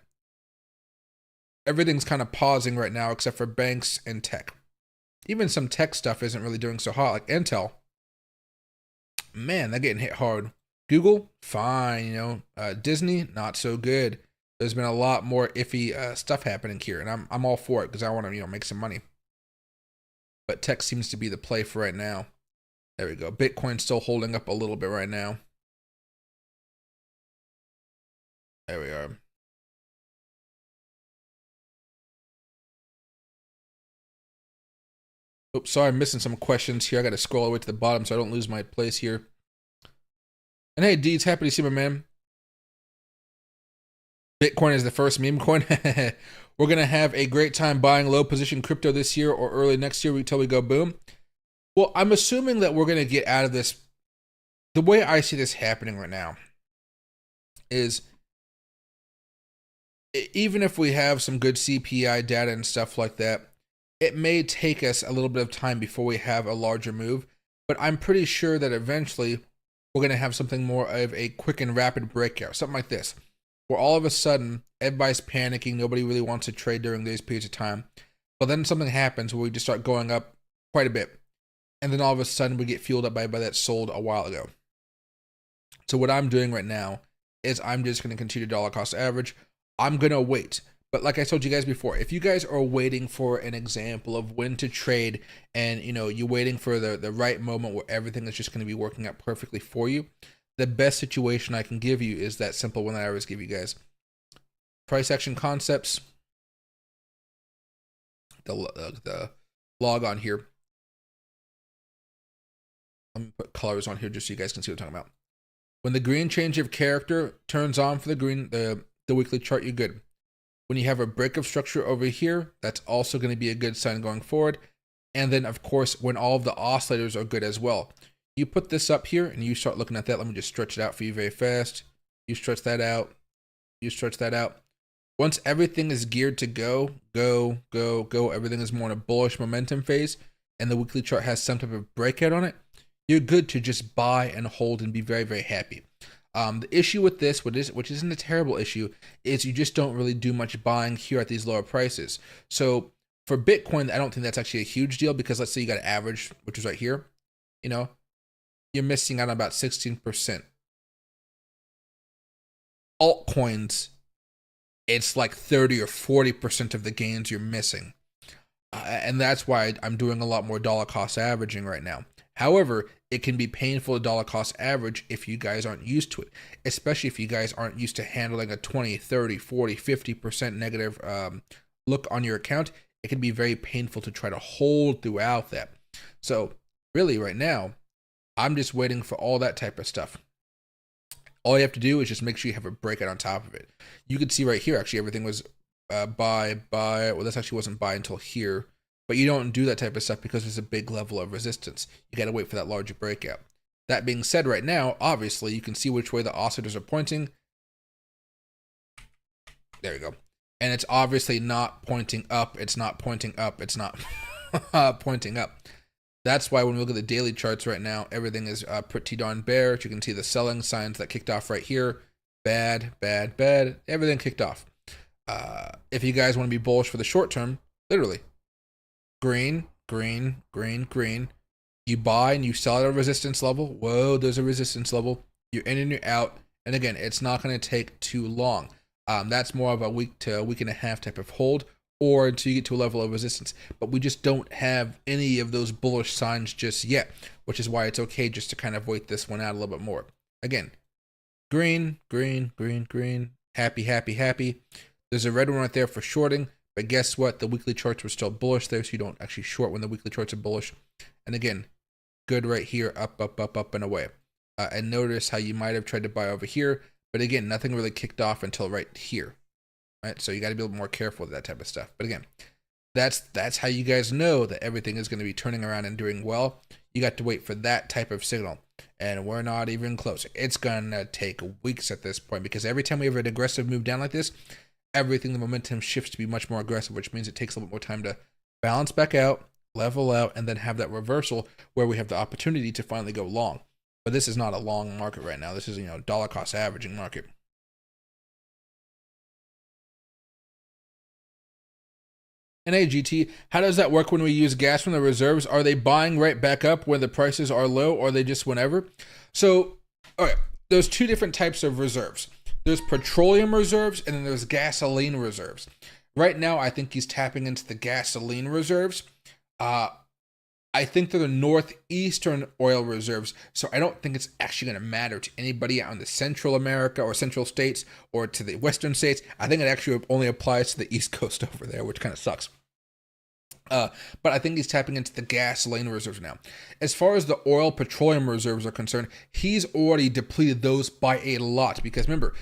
Speaker 1: Everything's kind of pausing right now except for banks and tech. Even some tech stuff isn't really doing so hot, like Intel. Man, they're getting hit hard. Google, fine. Disney, not so good. There's been a lot more iffy stuff happening here, and I'm all for it because I want to make some money. But tech seems to be the play for right now. There we go. Bitcoin's still holding up a little bit right now. There we are. Oops, sorry, I'm missing some questions here. I got to scroll all the way to the bottom so I don't lose my place here. And hey, Deeds, happy to see my man. Bitcoin is the first meme coin. We're going to have a great time buying low position crypto this year or early next year until we go boom. Well, I'm assuming that we're going to get out of this. The way I see this happening right now is even if we have some good CPI data and stuff like that, it may take us a little bit of time before we have a larger move. But I'm pretty sure that eventually we're going to have something more of a quick and rapid breakout, something like this, where all of a sudden everybody's panicking, nobody really wants to trade during these periods of time. But then something happens where we just start going up quite a bit. And then all of a sudden we get fueled up by that sold a while ago. So what I'm doing right now is I'm just going to continue to dollar cost average. I'm going to wait. But like I told you guys before, if you guys are waiting for an example of when to trade and you're waiting for the right moment where everything is just going to be working out perfectly for you, the best situation I can give you is that simple one that I always give you guys. Price action concepts. The log on here. Let me put colors on here just so you guys can see what I'm talking about. When the green change of character turns on for the weekly chart, you're good. When you have a break of structure over here, that's also going to be a good sign going forward. And then, of course, when all of the oscillators are good as well. You put this up here and you start looking at that. Let me just stretch it out for you very fast. You stretch that out. You stretch that out. Once everything is geared to go, everything is more in a bullish momentum phase, and the weekly chart has some type of breakout on it, you're good to just buy and hold and be very, very happy. The issue with this, which isn't a terrible issue, is you just don't really do much buying here at these lower prices. So for Bitcoin, I don't think that's actually a huge deal because let's say you got an average, which is right here, you're missing out on about 16%. Altcoins, it's like 30 or 40% of the gains you're missing. And that's why I'm doing a lot more dollar cost averaging right now. However, it can be painful to dollar cost average if you guys aren't used to it, especially if you guys aren't used to handling a 20, 30, 40, 50% negative look on your account. It can be very painful to try to hold throughout that. So really right now, I'm just waiting for all that type of stuff. All you have to do is just make sure you have a breakout on top of it. You can see right here, actually, everything was buy. Well, this actually wasn't buy until here. But you don't do that type of stuff because there's a big level of resistance. You got to wait for that larger breakout. That being said, right now, obviously, you can see which way the oscillators are pointing. There we go. And it's obviously not pointing up. It's not pointing up. It's not pointing up. That's why when we look at the daily charts right now, everything is pretty darn bearish. You can see the selling signs that kicked off right here. Bad, bad, bad. Everything kicked off. If you guys want to be bullish for the short term, literally, green, green, green, green. You buy and you sell at a resistance level. Whoa, there's a resistance level. You're in and you're out. And again, it's not going to take too long. That's more of a week to a week and a half type of hold, or until you get to a level of resistance. But we just don't have any of those bullish signs just yet, which is why it's okay just to kind of wait this one out a little bit more. Again, green, green, green, green. Happy, happy, happy. There's a red one right there for shorting. But guess what? The weekly charts were still bullish there, so you don't actually short when the weekly charts are bullish. And again, good right here, up, up, up, up, and away. And notice how you might have tried to buy over here, but again, nothing really kicked off until right here. Right? So you got to be a little more careful with that type of stuff. But again, that's how you guys know that everything is going to be turning around and doing well. You got to wait for that type of signal. And we're not even close. It's going to take weeks at this point because every time we have an aggressive move down like this, the momentum shifts to be much more aggressive, which means it takes a little bit more time to balance back out, level out, and then have that reversal where we have the opportunity to finally go long. But this is not a long market right now. This is, dollar cost averaging market. And hey, GT, how does that work when we use gas from the reserves? Are they buying right back up when the prices are low, or are they just whenever? So, all right, there's two different types of reserves. There's petroleum reserves and then there's gasoline reserves. Right now, I think he's tapping into the gasoline reserves. I think they're the northeastern oil reserves, so I don't think it's actually going to matter to anybody out in the Central America or Central states or to the Western states. I think it actually only applies to the East Coast over there, which kind of sucks. But I think he's tapping into the gasoline reserves now. As far as the oil petroleum reserves are concerned, he's already depleted those by a lot because remember,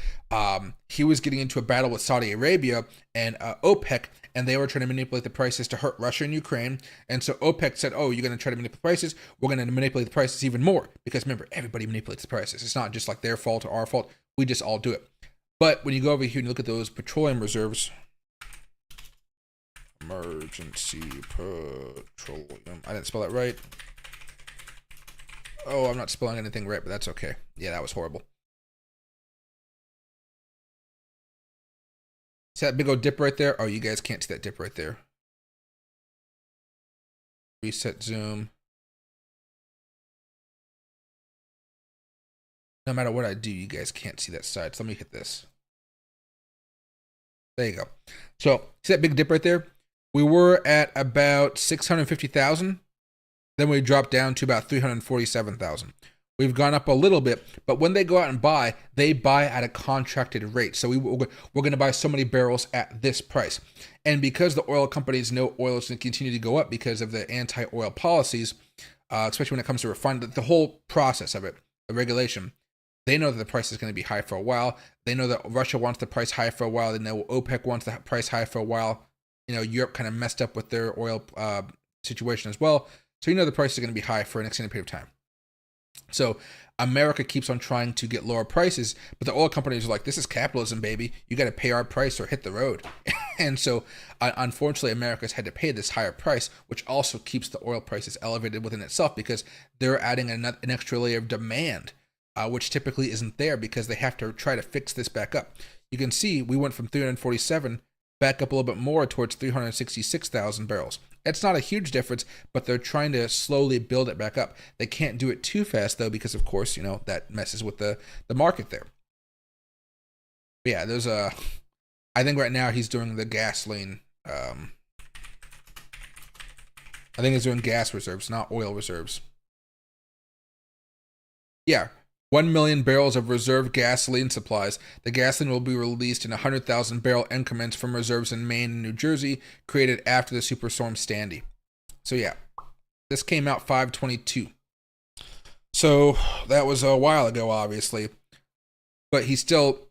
Speaker 1: he was getting into a battle with Saudi Arabia and OPEC, and they were trying to manipulate the prices to hurt Russia and Ukraine. And so OPEC said, oh, you're going to try to manipulate prices. We're going to manipulate the prices even more because remember, everybody manipulates the prices. It's not just like their fault or our fault. We just all do it. But when you go over here and you look at those petroleum reserves, emergency petroleum. I didn't spell that right. Oh, I'm not spelling anything right, but that's okay. Yeah, that was horrible. See that big old dip right there? Oh, you guys can't see that dip right there. Reset zoom. No matter what I do, you guys can't see that side. So let me hit this. There you go. So see that big dip right there? We were at about 650,000. Then we dropped down to about 347,000. We've gone up a little bit, but when they go out and buy, they buy at a contracted rate. So we're going to buy so many barrels at this price. And because the oil companies know oil is going to continue to go up because of the anti-oil policies, especially when it comes to refining, the whole process of it, the regulation, they know that the price is going to be high for a while. They know that Russia wants the price high for a while. They know OPEC wants the price high for a while. You know, Europe kind of messed up with their oil situation as well. So you know the price is going to be high for an extended period of time. So America keeps on trying to get lower prices, but the oil companies are like, this is capitalism, baby. You got to pay our price or hit the road. And so unfortunately, America's had to pay this higher price, which also keeps the oil prices elevated within itself because they're adding an extra layer of demand, which typically isn't there because they have to try to fix this back up. You can see we went from 347 back up a little bit more towards 366,000 barrels. It's not a huge difference, but they're trying to slowly build it back up. They can't do it too fast, though, because, of course, you know, that messes with the market there. But yeah, there's a... I think right now he's doing the gasoline. I think he's doing gas reserves, not oil reserves. Yeah. 1 million barrels of reserve gasoline supplies. The gasoline will be released in 100,000 barrel increments from reserves in Maine and New Jersey, created after the Superstorm Sandy. So yeah, this came out 5/22. So that was a while ago, obviously. But he still,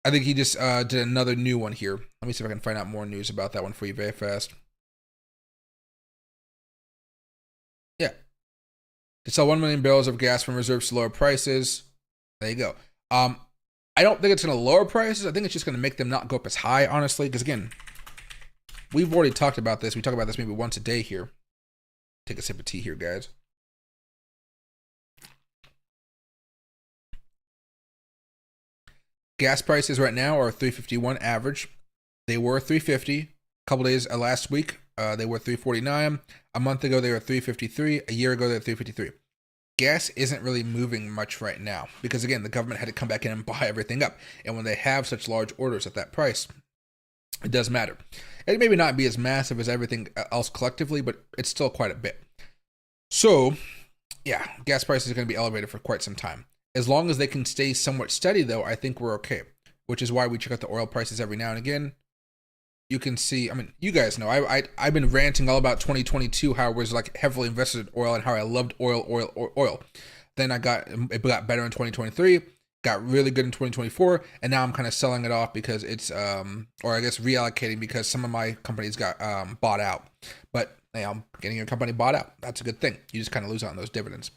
Speaker 1: I think he just did another new one here. Let me see if I can find out more news about that one for you very fast. Yeah. To sell 1 million barrels of gas from reserves to lower prices. There you go. I don't think it's going to lower prices. I think it's just going to make them not go up as high, honestly. Because again, we've already talked about this. We talk about this maybe once a day here. Take a sip of tea here, guys. Gas prices right now are $3.51 average. They were $3.50 a couple days last week. They were $3.49. A month ago, they were $3.53. A year ago, they were $3.53. Gas isn't really moving much right now because, again, the government had to come back in and buy everything up. And when they have such large orders at that price, it does matter. It may not be as massive as everything else collectively, but it's still quite a bit. So, yeah, gas prices are going to be elevated for quite some time. As long as they can stay somewhat steady, though, I think we're okay, which is why we check out the oil prices every now and again. You can see, I mean, you guys know, I've been ranting all about 2022, how I was like heavily invested in oil and how I loved oil. Then it got better in 2023, got really good in 2024, and now I'm kind of selling it off because it's, or I guess reallocating because some of my companies got bought out. But you know, getting your company bought out, that's a good thing. You just kind of lose out on those dividends.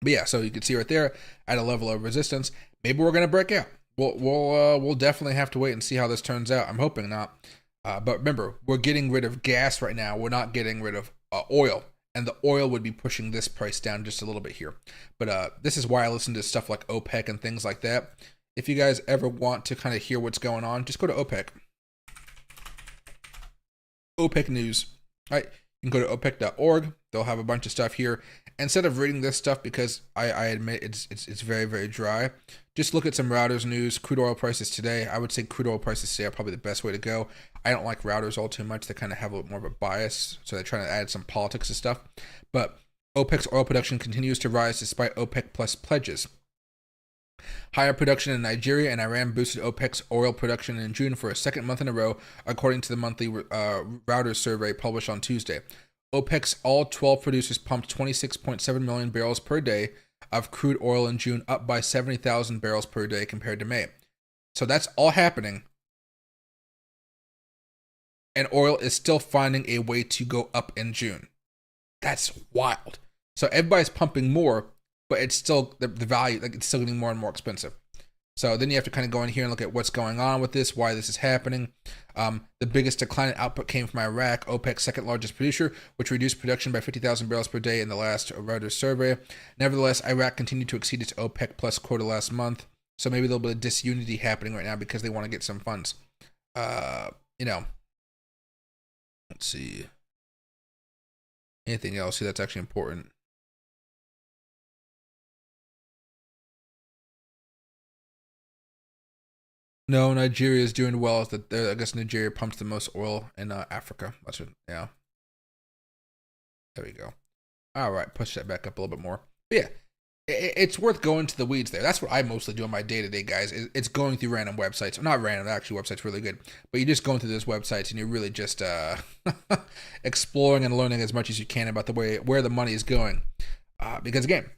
Speaker 1: But yeah, so you can see right there at a level of resistance, maybe we're going to break out. We'll definitely have to wait and see how this turns out. I'm hoping not. But remember, we're getting rid of gas right now. We're not getting rid of oil. And the oil would be pushing this price down just a little bit here. But this is why I listen to stuff like OPEC and things like that. If you guys ever want to kind of hear what's going on, just go to OPEC. OPEC news. All right. You can go to OPEC.org. They'll have a bunch of stuff here. Instead of reading this stuff, because I admit it's very, very dry, just look at some routers news, crude oil prices today. I would say crude oil prices today are probably the best way to go. I don't like routers all too much. They kind of have a little more of a bias, so they're trying to add some politics and stuff. But OPEC's oil production continues to rise despite OPEC Plus pledges. Higher production in Nigeria and Iran boosted OPEC's oil production in June for a second month in a row, according to the monthly Reuters survey published on Tuesday. OPEC's all 12 producers pumped 26.7 million barrels per day of crude oil in June, up by 70,000 barrels per day compared to May. So that's all happening. And oil is still finding a way to go up in June. That's wild. So everybody's pumping more, but it's still the value, like it's still getting more and more expensive. So then you have to kind of go in here and look at what's going on with this, why this is happening. The biggest decline in output came from Iraq, OPEC's second largest producer, which reduced production by 50,000 barrels per day in the last Reuters survey. Nevertheless, Iraq continued to exceed its OPEC plus quota last month. So maybe a little bit of disunity happening right now because they want to get some funds. Let's see. Anything else that's actually important? No, Nigeria is doing well. I guess Nigeria pumps the most oil in Africa. That's it. Yeah. There we go. All right, push that back up a little bit more. But yeah, it's worth going to the weeds there. That's what I mostly do on my day-to-day, guys. It's going through random websites. Not random, actually, websites really good. But you're just going through those websites and you're really just exploring and learning as much as you can about where the money is going. Because again,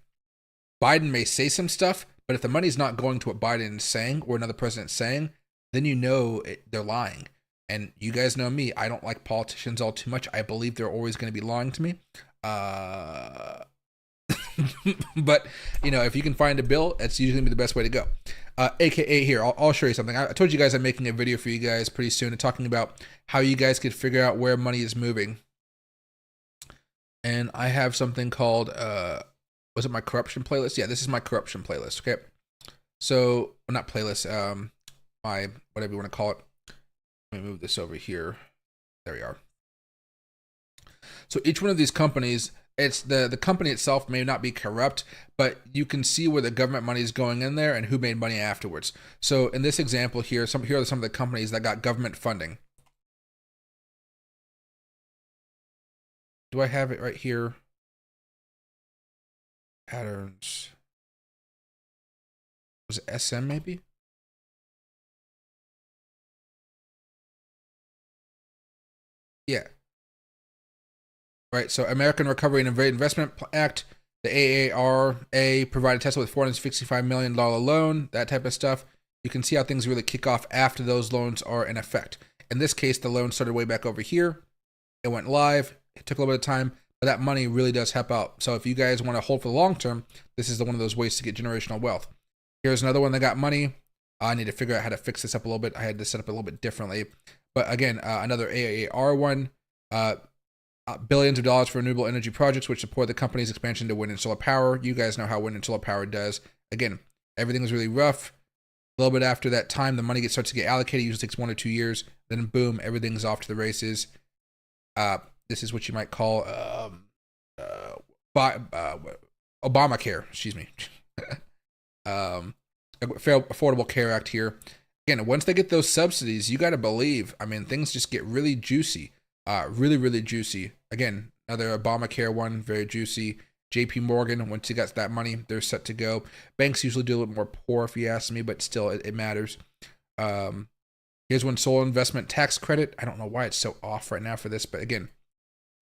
Speaker 1: Biden may say some stuff, but if the money's not going to what Biden is saying or another president's saying, then you know they're lying. And you guys know me. I don't like politicians all too much. I believe they're always going to be lying to me. But, if you can find a bill, that's usually going to be the best way to go. AKA here, I'll show you something. I told you guys I'm making a video for you guys pretty soon and talking about how you guys could figure out where money is moving. And I have something called... was it my corruption playlist? Yeah, this is my corruption playlist. Okay, so not playlist. My whatever you want to call it. Let me move this over here. There we are. So each one of these companies, it's the company itself may not be corrupt, but you can see where the government money is going in there and who made money afterwards. So in this example here, here are some of the companies that got government funding. Do I have it right here? Patterns. Was it SM maybe? Yeah. Right. So American Recovery and Investment Act, the AARA provided Tesla with $465 million loan, that type of stuff. You can see how things really kick off after those loans are in effect. In this case, the loan started way back over here. It went live. It took a little bit of time. But that money really does help out. So if you guys want to hold for the long term, this is one of those ways to get generational wealth. Here's another one that got money. I need to figure out how to fix this up a little bit. I had this set up a little bit differently. But again, another AAR one. Billions of dollars for renewable energy projects, which support the company's expansion to wind and solar power. You guys know how wind and solar power does. Again, everything was really rough. A little bit after that time, the money starts to get allocated. It usually takes 1 or 2 years. Then boom, everything's off to the races. This is what you might call Obamacare, excuse me. Affordable Care Act here. Again, once they get those subsidies, you got to believe, things just get really juicy. Really, really juicy. Again, another Obamacare one, very juicy. JP Morgan, once you got that money, they're set to go. Banks usually do a little more poor, if you ask me, but still, it matters. Here's one, solar investment tax credit. I don't know why it's so off right now for this, but again,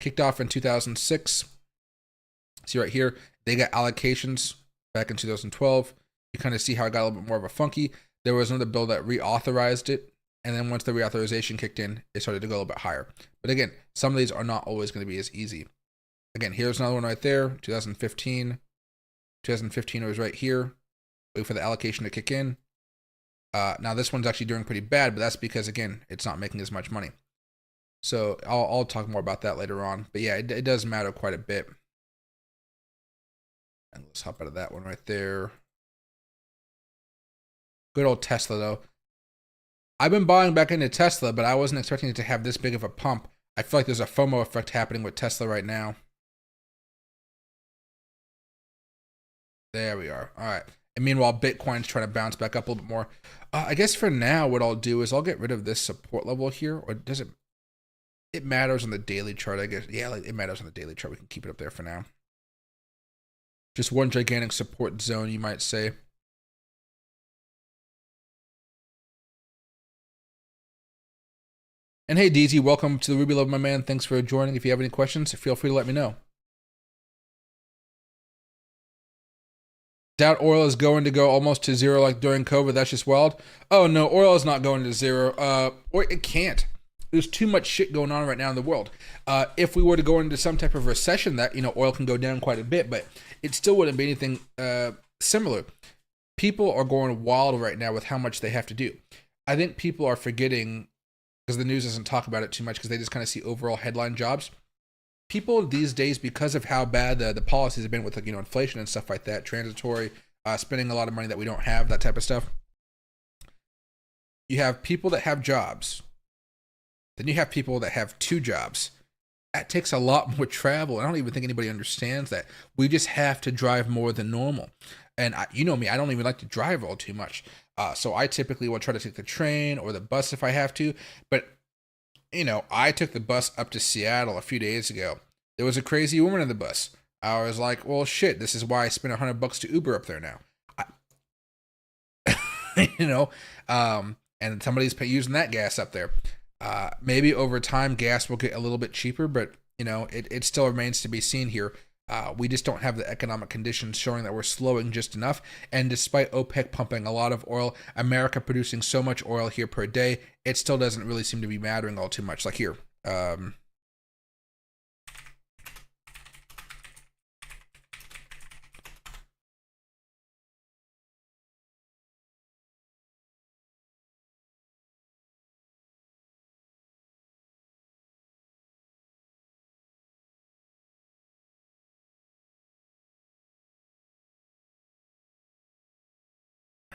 Speaker 1: kicked off in 2006. See right here, they got allocations back in 2012. You kind of see how it got a little bit more of a funky. There was another bill that reauthorized it. And then once the reauthorization kicked in, it started to go a little bit higher. But again, some of these are not always going to be as easy. Again, here's another one right there, 2015. 2015 was right here. Wait for the allocation to kick in. Now this one's actually doing pretty bad, but that's because, again, it's not making as much money. So I'll talk more about that later on. But yeah, it does matter quite a bit. And let's hop out of that one right there. Good old Tesla, though. I've been buying back into Tesla, but I wasn't expecting it to have this big of a pump. I feel like there's a FOMO effect happening with Tesla right now. There we are. All right. And meanwhile, Bitcoin's trying to bounce back up a little bit more. I guess for now, what I'll do is I'll get rid of this support level here. Or does it? It matters on the daily chart, I guess. Yeah, it matters on the daily chart. We can keep it up there for now. Just one gigantic support zone, you might say. And hey, DZ, welcome to the Ruby Love, my man. Thanks for joining. If you have any questions, feel free to let me know. Doubt oil is going to go almost to zero like during COVID. That's just wild. Oh, no, oil is not going to zero. Or it can't. There's too much shit going on right now in the world. If we were to go into some type of recession, that, you know, oil can go down quite a bit, but it still wouldn't be anything similar. People are going wild right now with how much they have to do. I think people are forgetting, because the news doesn't talk about it too much, because they just kind of see overall headline jobs. People these days, because of how bad the policies have been with, like, you know, inflation and stuff like that, transitory, spending a lot of money that we don't have, that type of stuff. You have people that have jobs. Then you have people that have 2 jobs. That takes a lot more travel. I don't even think anybody understands that. We just have to drive more than normal. And you know me, I don't even like to drive all too much. So I typically will try to take the train or the bus if I have to. But, you know, I took the bus up to Seattle a few days ago. There was a crazy woman in the bus. I was like, well, shit, this is why I spent $100 to Uber up there now. You know, and somebody's using that gas up there. Maybe over time, gas will get a little bit cheaper, but, you know, it still remains to be seen here. We just don't have the economic conditions showing that we're slowing just enough. And despite OPEC pumping a lot of oil, America producing so much oil here per day, it still doesn't really seem to be mattering all too much. Like here.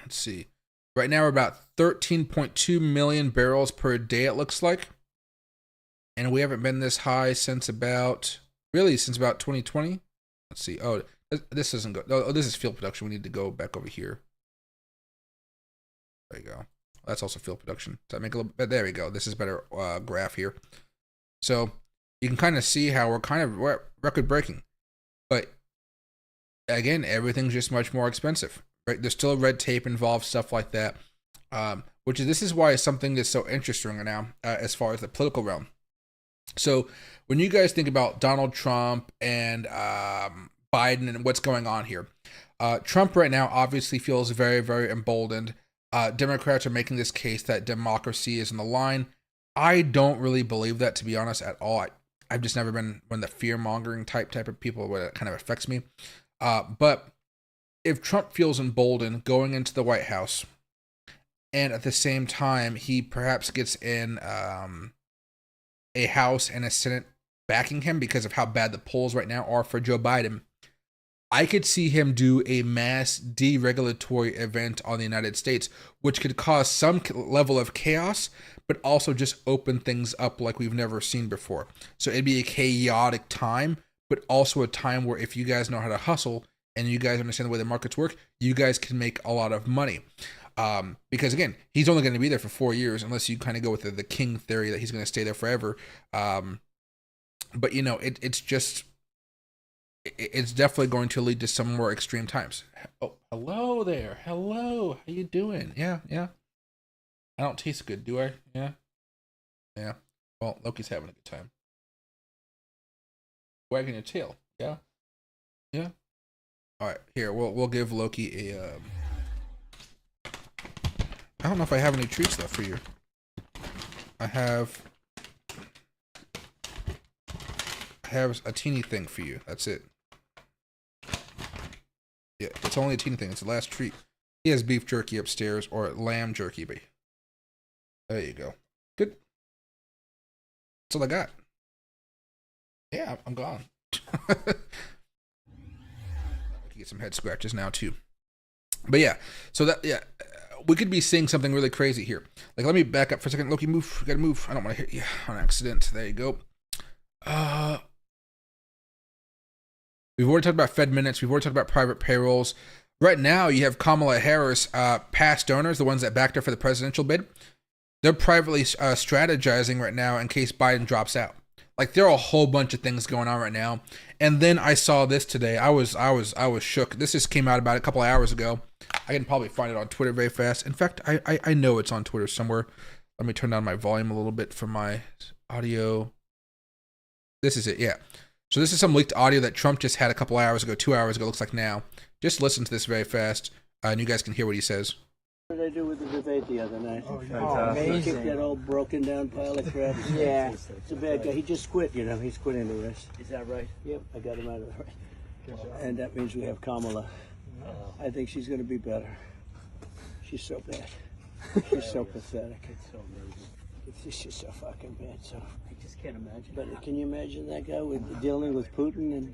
Speaker 1: Let's see. Right now we're about 13.2 million barrels per day, it looks like. And we haven't been this high since about 2020. Let's see. Oh, this doesn't go. Oh, this is field production. We need to go back over here. There you go. That's also field production. Does that make a little bit? There we go. This is better graph here. So you can kind of see how we're record breaking. But again, everything's just much more expensive. Right? There's still red tape involved, stuff like that. This is why something is so interesting right now as far as the political realm. So when you guys think about Donald Trump and Biden and what's going on here, Trump right now obviously feels very, very emboldened. Democrats are making this case that democracy is on the line. I don't really believe that, to be honest, at all. I've just never been one of the fear-mongering type of people where it kind of affects me. But if Trump feels emboldened going into the White House, and at the same time he perhaps gets in a House and a Senate backing him because of how bad the polls right now are for Joe Biden, I could see him do a mass deregulatory event on the United States, which could cause some level of chaos, but also just open things up like we've never seen before. So it'd be a chaotic time, but also a time where if you guys know how to hustle and you guys understand the way the markets work, you guys can make a lot of money. Because again, he's only going to be there for 4 years unless you kind of go with the king theory that he's going to stay there forever. But you know, it's definitely going to lead to some more extreme times. Oh, hello there. Hello. How you doing? Yeah. I don't taste good, do I? Yeah. Well, Loki's having a good time. Wagging your tail. Yeah. All right, here we'll give Loki a. I don't know if I have any treats though for you. I have a teeny thing for you. That's it. Yeah, it's only a teeny thing. It's the last treat. He has beef jerky upstairs or lamb jerky, but there you go. Good. That's all I got. Yeah, I'm gone. Get some head scratches now too. But yeah, so we could be seeing something really crazy here. Like, let me back up for a second. Loki, move. You gotta move. I don't want to hit you on accident. There you go. We've already talked about Fed minutes. We've already talked about private payrolls. Right now, you have Kamala Harris, past donors, the ones that backed her for the presidential bid. They're privately strategizing right now in case Biden drops out. Like, there are a whole bunch of things going on right now. And then I saw this today. I was shook. This just came out about a couple of hours ago. I can probably find it on Twitter very fast. In fact, I know it's on Twitter somewhere. Let me turn down my volume a little bit for my audio. This is it, yeah. So this is some leaked audio that Trump just had a couple hours ago, 2 hours ago, looks like now. Just listen to this very fast, and you guys can hear what he says.
Speaker 2: What did I do with the debate the other night?
Speaker 3: Oh, amazing.
Speaker 2: He kicked that old broken down pile of crap.
Speaker 3: Yeah.
Speaker 2: It's a bad guy. He just quit, you know. He's quitting the race. Is that right? Yep, I got him out of the race. And that means we have Kamala. I think she's going to be better. She's so bad. She's so pathetic. It's so amazing. It's just so fucking bad. So I just can't imagine. But can you imagine that guy with dealing with Putin and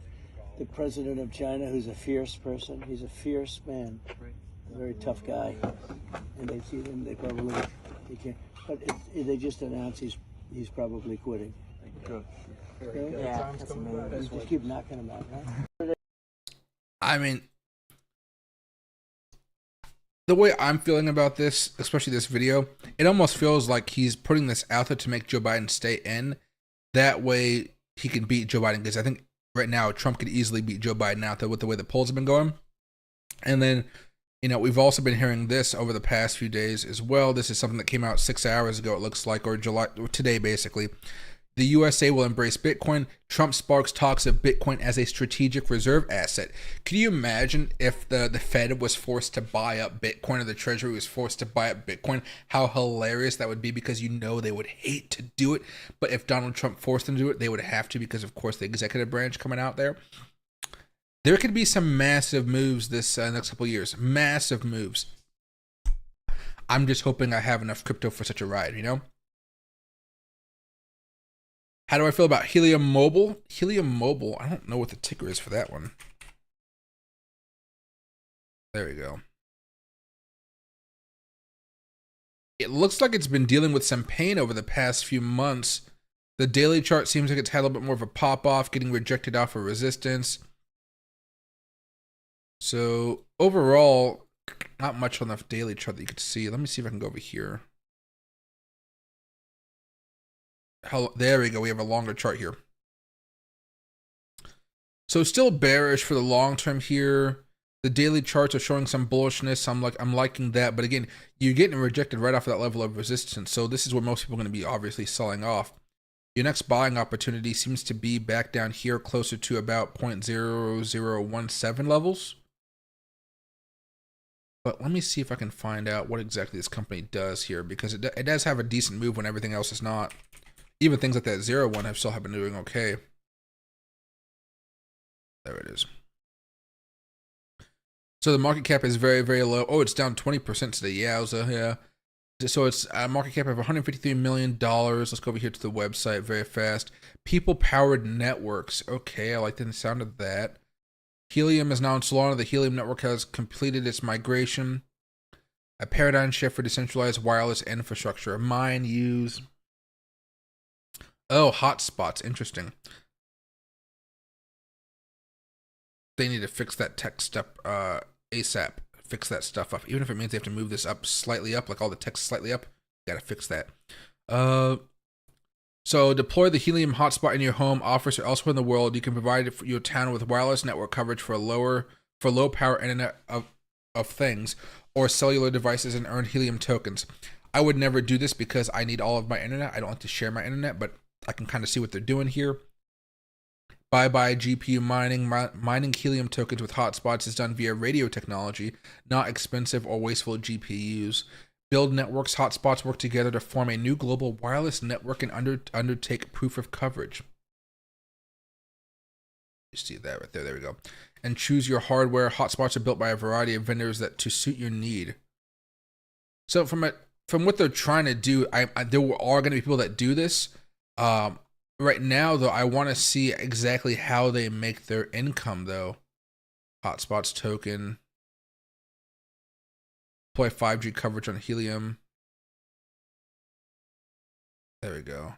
Speaker 2: the president of China, who's a fierce person? He's a fierce man, a very tough guy. And they see him. They probably they can't. But they just announced he's probably quitting.
Speaker 3: Good.
Speaker 2: Okay?
Speaker 3: Yeah, that's amazing.
Speaker 2: Just keep knocking him out, huh?
Speaker 1: I mean, the way I'm feeling about this, especially this video, it almost feels like he's putting this out there to make Joe Biden stay in. That way he can beat Joe Biden, because I think right now Trump could easily beat Joe Biden out there with the way the polls have been going. And then, you know, we've also been hearing this over the past few days as well. This is something that came out 6 hours ago, it looks like, or today basically. The USA will embrace Bitcoin. Trump sparks talks of Bitcoin as a strategic reserve asset. Can you imagine if the Fed was forced to buy up Bitcoin, or the Treasury was forced to buy up Bitcoin? How hilarious that would be, because you know they would hate to do it. But if Donald Trump forced them to do it, they would have to, because, of course, the executive branch coming out there. There could be some massive moves this next couple of years. Massive moves. I'm just hoping I have enough crypto for such a ride, you know? How do I feel about Helium Mobile? Helium Mobile, I don't know what the ticker is for that one. There we go. It looks like it's been dealing with some pain over the past few months. The daily chart seems like it's had a little bit more of a pop-off, getting rejected off of resistance. So overall, not much on the daily chart that you could see. Let me see if I can go over here. There we go. We have a longer chart here. So still bearish for the long term here. The daily charts are showing some bullishness. I'm liking that, but again, you're getting rejected right off of that level of resistance. So this is where most people are going to be obviously selling off. Your next buying opportunity seems to be back down here, closer to about 0.0017 levels. But let me see if I can find out what exactly this company does here, because it does have a decent move when everything else is not. Even things like that 0-1 have still been doing okay. There it is. So the market cap is very, very low. Oh, it's down 20% today. Yowza, yeah. So it's a market cap of $153 million. Let's go over here to the website very fast. People-powered networks. Okay, I like the sound of that. Helium is now in Solana. The Helium network has completed its migration. A paradigm shift for decentralized wireless infrastructure. Mine, use. Oh, hotspots. Interesting. They need to fix that tech stuff ASAP. Fix that stuff up. Even if it means they have to move this up slightly up, like all the text slightly up. Gotta fix that. So deploy the Helium hotspot in your home, office, or elsewhere in the world. You can provide your town with wireless network coverage for low power internet of things or cellular devices, and earn Helium tokens. I would never do this because I need all of my internet. I don't like to share my internet, but I can kind of see what they're doing here. Bye-bye GPU mining. Mining Helium tokens with hotspots is done via radio technology, not expensive or wasteful GPUs. Build networks. Hotspots work together to form a new global wireless network and undertake proof of coverage. You see that right there. There we go. And choose your hardware. Hotspots are built by a variety of vendors to suit your need. So from what they're trying to do, there are going to be people that do this. Right now, though, I want to see exactly how they make their income, though. Hotspots token. Deploy 5G coverage on Helium. There we go.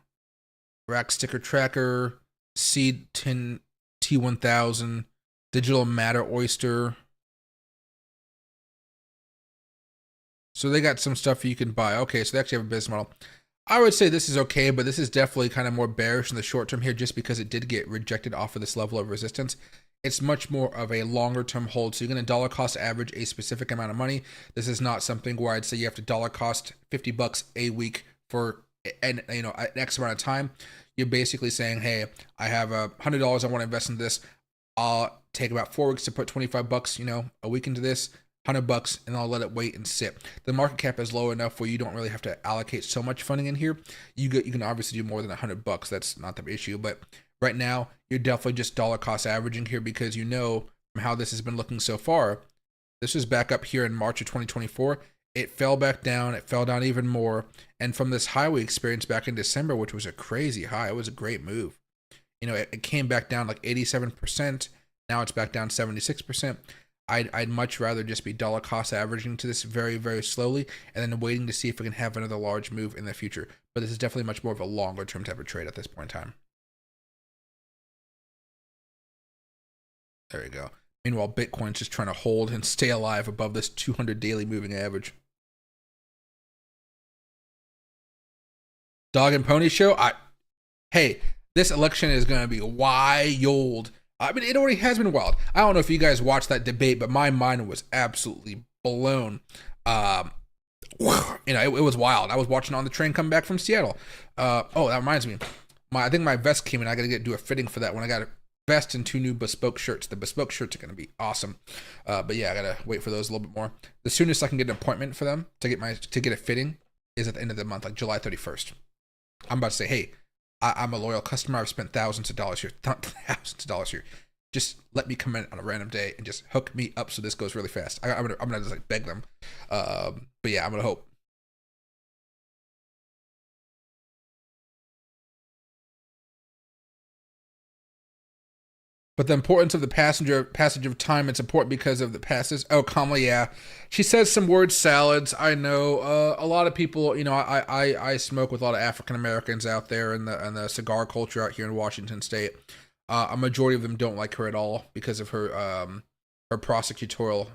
Speaker 1: Rack sticker tracker. Seed T1000, Digital Matter Oyster. So they got some stuff you can buy. Okay, so they actually have a business model. I would say this is okay, but this is definitely kind of more bearish in the short term here just because it did get rejected off of this level of resistance. It's much more of a longer term hold. So you're going to dollar cost average a specific amount of money. This is not something where I'd say you have to dollar cost $50 a week for an X amount of time. You're basically saying, hey, I have $100 I want to invest in this. I'll take about 4 weeks to put $25, a week into this. $100 and I'll let it wait and sit. The market cap is low enough where you don't really have to allocate so much funding in here. You can obviously do more than $100. That's not the issue, but right now you're definitely just dollar cost averaging here because from how this has been looking so far. This was back up here in March of 2024. It fell back down. It fell down even more. And from this high we experienced back in December, which was a crazy high, it was a great move. It came back down like 87%. Now it's back down 76%. I'd much rather just be dollar cost averaging to this very, very slowly and then waiting to see if we can have another large move in the future. But this is definitely much more of a longer term type of trade at this point in time. There you go. Meanwhile, Bitcoin's just trying to hold and stay alive above this 200 daily moving average. Dog and Pony Show. Hey, this election is going to be wild. I mean, it already has been wild. I don't know if you guys watched that debate, but my mind was absolutely blown. It was wild. I was watching on the train coming back from Seattle. That reminds me. I think my vest came in. I got to do a fitting for that when I got a vest and 2 new bespoke shirts. The bespoke shirts are going to be awesome. But yeah, I got to wait for those a little bit more. The soonest I can get an appointment for them to get a fitting is at the end of the month, like July 31st. I'm about to say, hey, I'm a loyal customer. I've spent thousands of dollars here. Just let me come in on a random day and just hook me up so this goes really fast. I'm gonna just like beg them. But yeah, I'm gonna hope. But the importance of the passage of time, it's important because of the passes. Oh, Kamala, yeah. She says some word salads. I know a lot of people, I smoke with a lot of African Americans out there in the cigar culture out here in Washington State. A majority of them don't like her at all because of her prosecutorial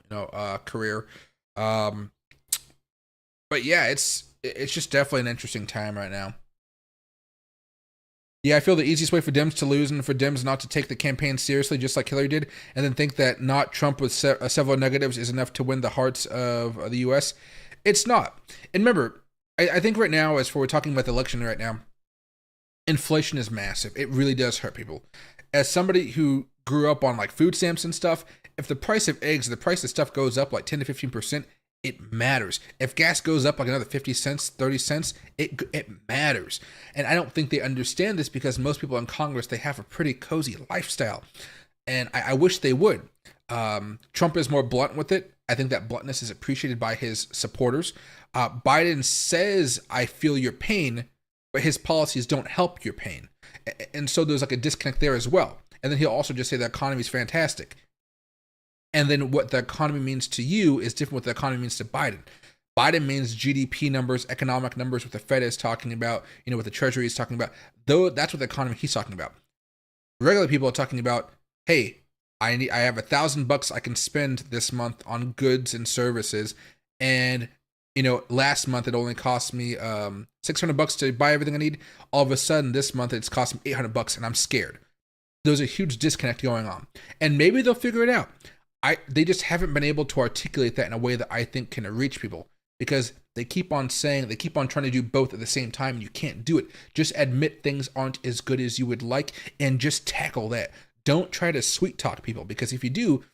Speaker 1: career. But yeah, it's just definitely an interesting time right now. Yeah, I feel the easiest way for Dems to lose and for Dems not to take the campaign seriously, just like Hillary did, and then think that not Trump with several negatives is enough to win the hearts of the U.S. It's not. And remember, I think right now, as for we're talking about the election right now, inflation is massive. It really does hurt people. As somebody who grew up on like food stamps and stuff, if the price of eggs, the price of stuff goes up like 10 to 15%, it matters. If gas goes up like another 50 cents, 30 cents, it matters. And I don't think they understand this because most people in Congress, they have a pretty cozy lifestyle. And I wish they would. Trump is more blunt with it. I think that bluntness is appreciated by his supporters. Biden says, I feel your pain, but his policies don't help your pain. And so there's like a disconnect there as well. And then he'll also just say the economy is fantastic. And then what the economy means to you is different what the economy means to Biden. Biden means GDP numbers, economic numbers, what the Fed is talking about, what the Treasury is talking about. Though that's what the economy he's talking about. Regular people are talking about, hey, I have $1,000 I can spend this month on goods and services, and last month it only cost me $600 to buy everything I need. All of a sudden this month it's cost me $800 and I'm scared. There's a huge disconnect going on, and maybe they'll figure it out. They just haven't been able to articulate that in a way that I think can reach people, because they keep on trying to do both at the same time, and you can't do it. Just admit things aren't as good as you would like and just tackle that. Don't try to sweet talk people, because if you do,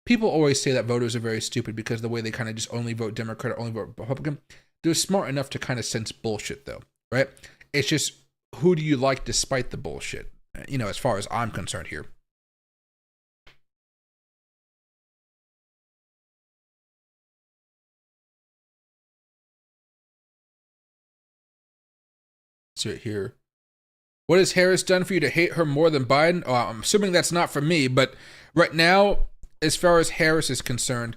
Speaker 1: people always say that voters are very stupid because the way they kind of just only vote Democrat or only vote Republican. They're smart enough to kind of sense bullshit though, right? It's just, who do you like despite the bullshit? As far as I'm concerned here. See it here. What has Harris done for you to hate her more than Biden? Oh, I'm assuming that's not for me, but right now, as far as Harris is concerned,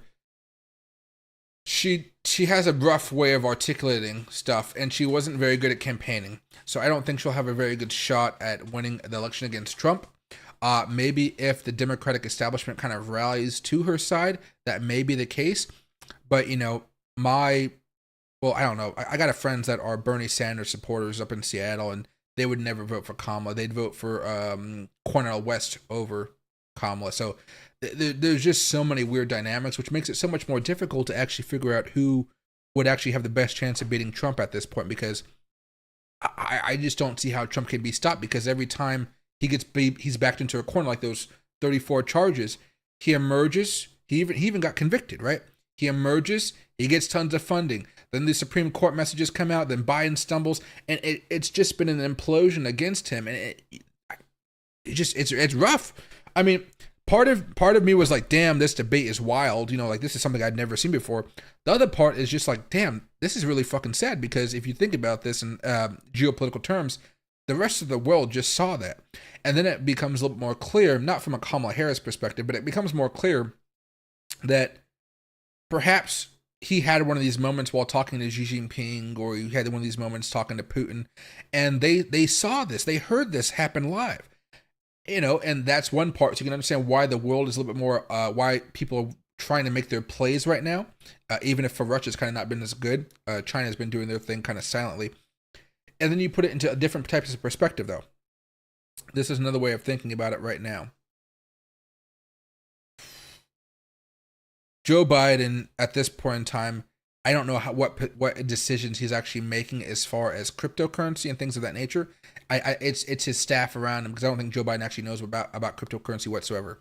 Speaker 1: She has a rough way of articulating stuff, and she wasn't very good at campaigning. So I don't think she'll have a very good shot at winning the election against Trump. Maybe if the Democratic establishment kind of rallies to her side, that may be the case. But I don't know. I got friends that are Bernie Sanders supporters up in Seattle, and they would never vote for Kamala. They'd vote for Cornel West over Kamala. So there's just so many weird dynamics, which makes it so much more difficult to actually figure out who would actually have the best chance of beating Trump at this point, because I just don't see how Trump can be stopped, because every time he's backed into a corner, like those 34 charges, he emerges. He even got convicted, right? He emerges, he gets tons of funding. Then the Supreme Court messages come out, then Biden stumbles, and it's just been an implosion against him, and it's rough. I mean, part of me was like, damn, this debate is wild. Like, this is something I'd never seen before. The other part is just like, damn, this is really fucking sad, because if you think about this in geopolitical terms, the rest of the world just saw that. And then it becomes a little bit more clear, not from a Kamala Harris perspective, but it becomes more clear that perhaps he had one of these moments while talking to Xi Jinping, or he had one of these moments talking to Putin, and they saw this, they heard this happen live. And that's one part. So you can understand why the world is a little bit more, why people are trying to make their plays right now, even if for Russia's kind of not been as good. China's been doing their thing kind of silently. And then you put it into a different types of perspective, though. This is another way of thinking about it right now. Joe Biden, at this point in time, I don't know what decisions he's actually making as far as cryptocurrency and things of that nature. It's his staff around him, because I don't think Joe Biden actually knows about cryptocurrency whatsoever.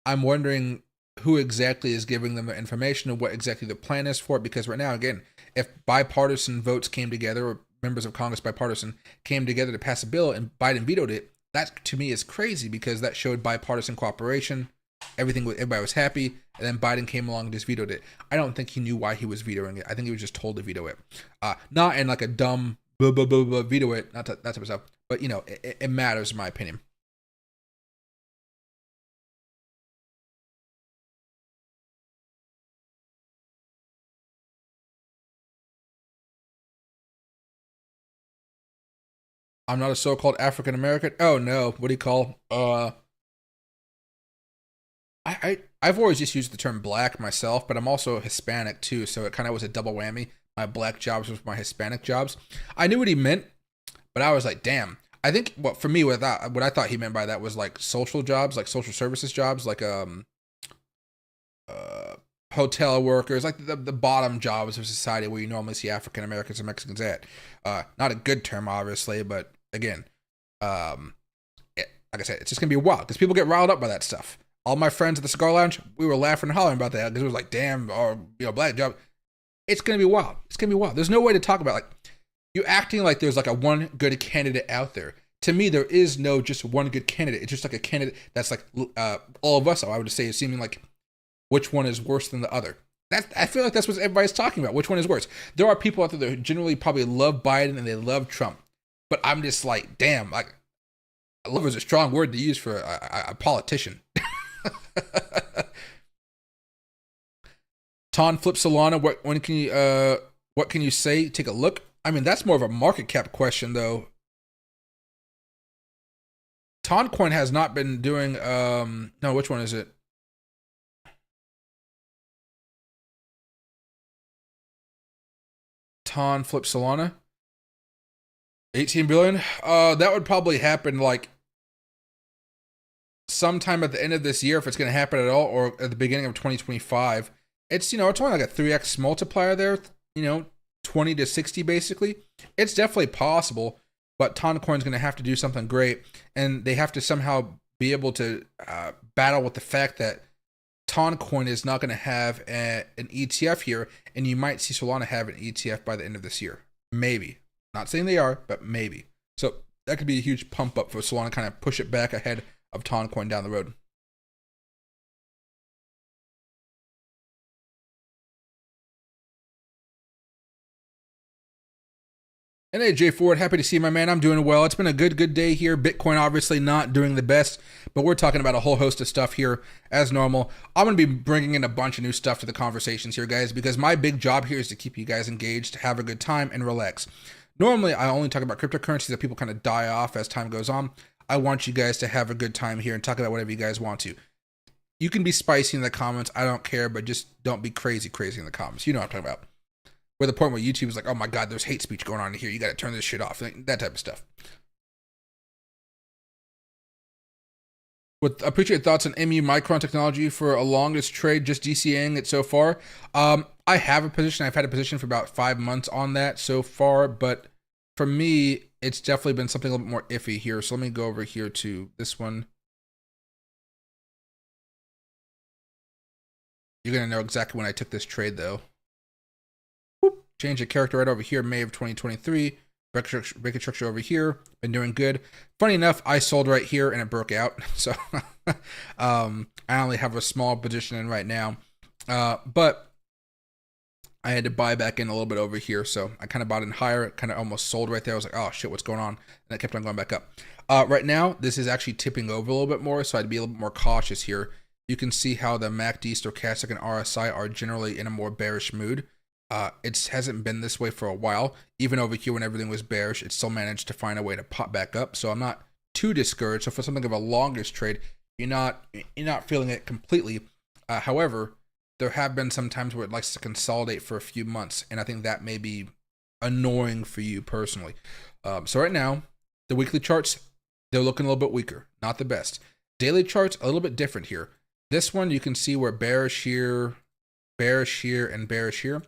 Speaker 1: I'm wondering who exactly is giving them the information and what exactly the plan is for it, because right now, again, if bipartisan votes came together, or members of Congress bipartisan came together to pass a bill and Biden vetoed it, that to me is crazy, because that showed bipartisan cooperation. Everybody was happy, and then Biden came along and just vetoed it. I don't think he knew why he was vetoing it. I think he was just told to veto it. Not in like a dumb blah, blah, blah, blah, veto it, not that type of stuff. But it matters in my opinion. I'm not a so-called African American. Oh no, what do you call? I've always just used the term black myself, but I'm also Hispanic too, so it kind of was a double whammy. My black jobs was my Hispanic jobs. I knew what he meant, but I was like, damn. I think what I thought he meant by that was like social jobs, like social services jobs, like hotel workers, like the bottom jobs of society where you normally see African Americans and Mexicans at. Not a good term, obviously, but again, like I said, it's just gonna be wild because people get riled up by that stuff. All my friends at the cigar lounge, we were laughing and hollering about that because it was like, damn, or black job. It's gonna be wild. It's gonna be wild. There's no way to talk about like you acting like there's like a one good candidate out there. To me, there is no just one good candidate. It's just like a candidate that's like all of us. I would say is seeming like which one is worse than the other. I feel like that's what everybody's talking about. Which one is worse? There are people out there that generally probably love Biden and they love Trump, but I'm just like, damn, like love is a strong word to use for a politician. Ton flip Solana. What can you say? Take a look. I mean, that's more of a market cap question, though. Toncoin has not been doing. No, which one is it? Ton flip Solana. 18 billion. That would probably happen like sometime at the end of this year, if it's going to happen at all, or at the beginning of 2025. It's it's only like a 3x multiplier there. 20 to 60 basically. It's definitely possible, but Toncoin's going to have to do something great, and they have to somehow be able to battle with the fact that Toncoin is not going to have an ETF here, and you might see Solana have an ETF by the end of this year. Maybe. Not saying they are, but maybe. So that could be a huge pump up for Solana, kind of push it back ahead of Toncoin down the road. And hey, Jay Ford, happy to see you, my man. I'm doing well. It's been a good day here. Bitcoin obviously not doing the best, but we're talking about a whole host of stuff here as normal. I'm going to be bringing in a bunch of new stuff to the conversations here, guys, because my big job here is to keep you guys engaged, have a good time, and relax. Normally, I only talk about cryptocurrencies that people kind of die off as time goes on. I want you guys to have a good time here and talk about whatever you guys want to. You can be spicy in the comments. I don't care, but just don't be crazy in the comments. You know what I'm talking about. Where the point where YouTube is like, oh my God, there's hate speech going on here. You got to turn this shit off. That type of stuff. Appreciate thoughts on MU Micron technology for a longest trade, just DCAing it so far. I have a position. I've had a position for about 5 months on that so far. But for me, it's definitely been something a little bit more iffy here. So let me go over here to this one. You're going to know exactly when I took this trade, though. Change the character right over here, May of 2023. Break structure over here. Been doing good. Funny enough, I sold right here and it broke out. So I only have a small position in right now. But I had to buy back in a little bit over here. So I kind of bought in higher. It kind of almost sold right there. I was like, oh shit, what's going on? And it kept on going back up. Right now, this is actually tipping over a little bit more. So I'd be a little bit more cautious here. You can see how the MACD, stochastic, and RSI are generally in a more bearish mood. It hasn't been this way for a while. Even over here when everything was bearish, it still managed to find a way to pop back up. So I'm not too discouraged. So for something of a longest trade, you're not feeling it completely. However, there have been some times where it likes to consolidate for a few months, and I think that may be annoying for you personally. So right now, the weekly charts, they're looking a little bit weaker, not the best. Daily charts, a little bit different here. This one, you can see we're bearish here, and bearish here.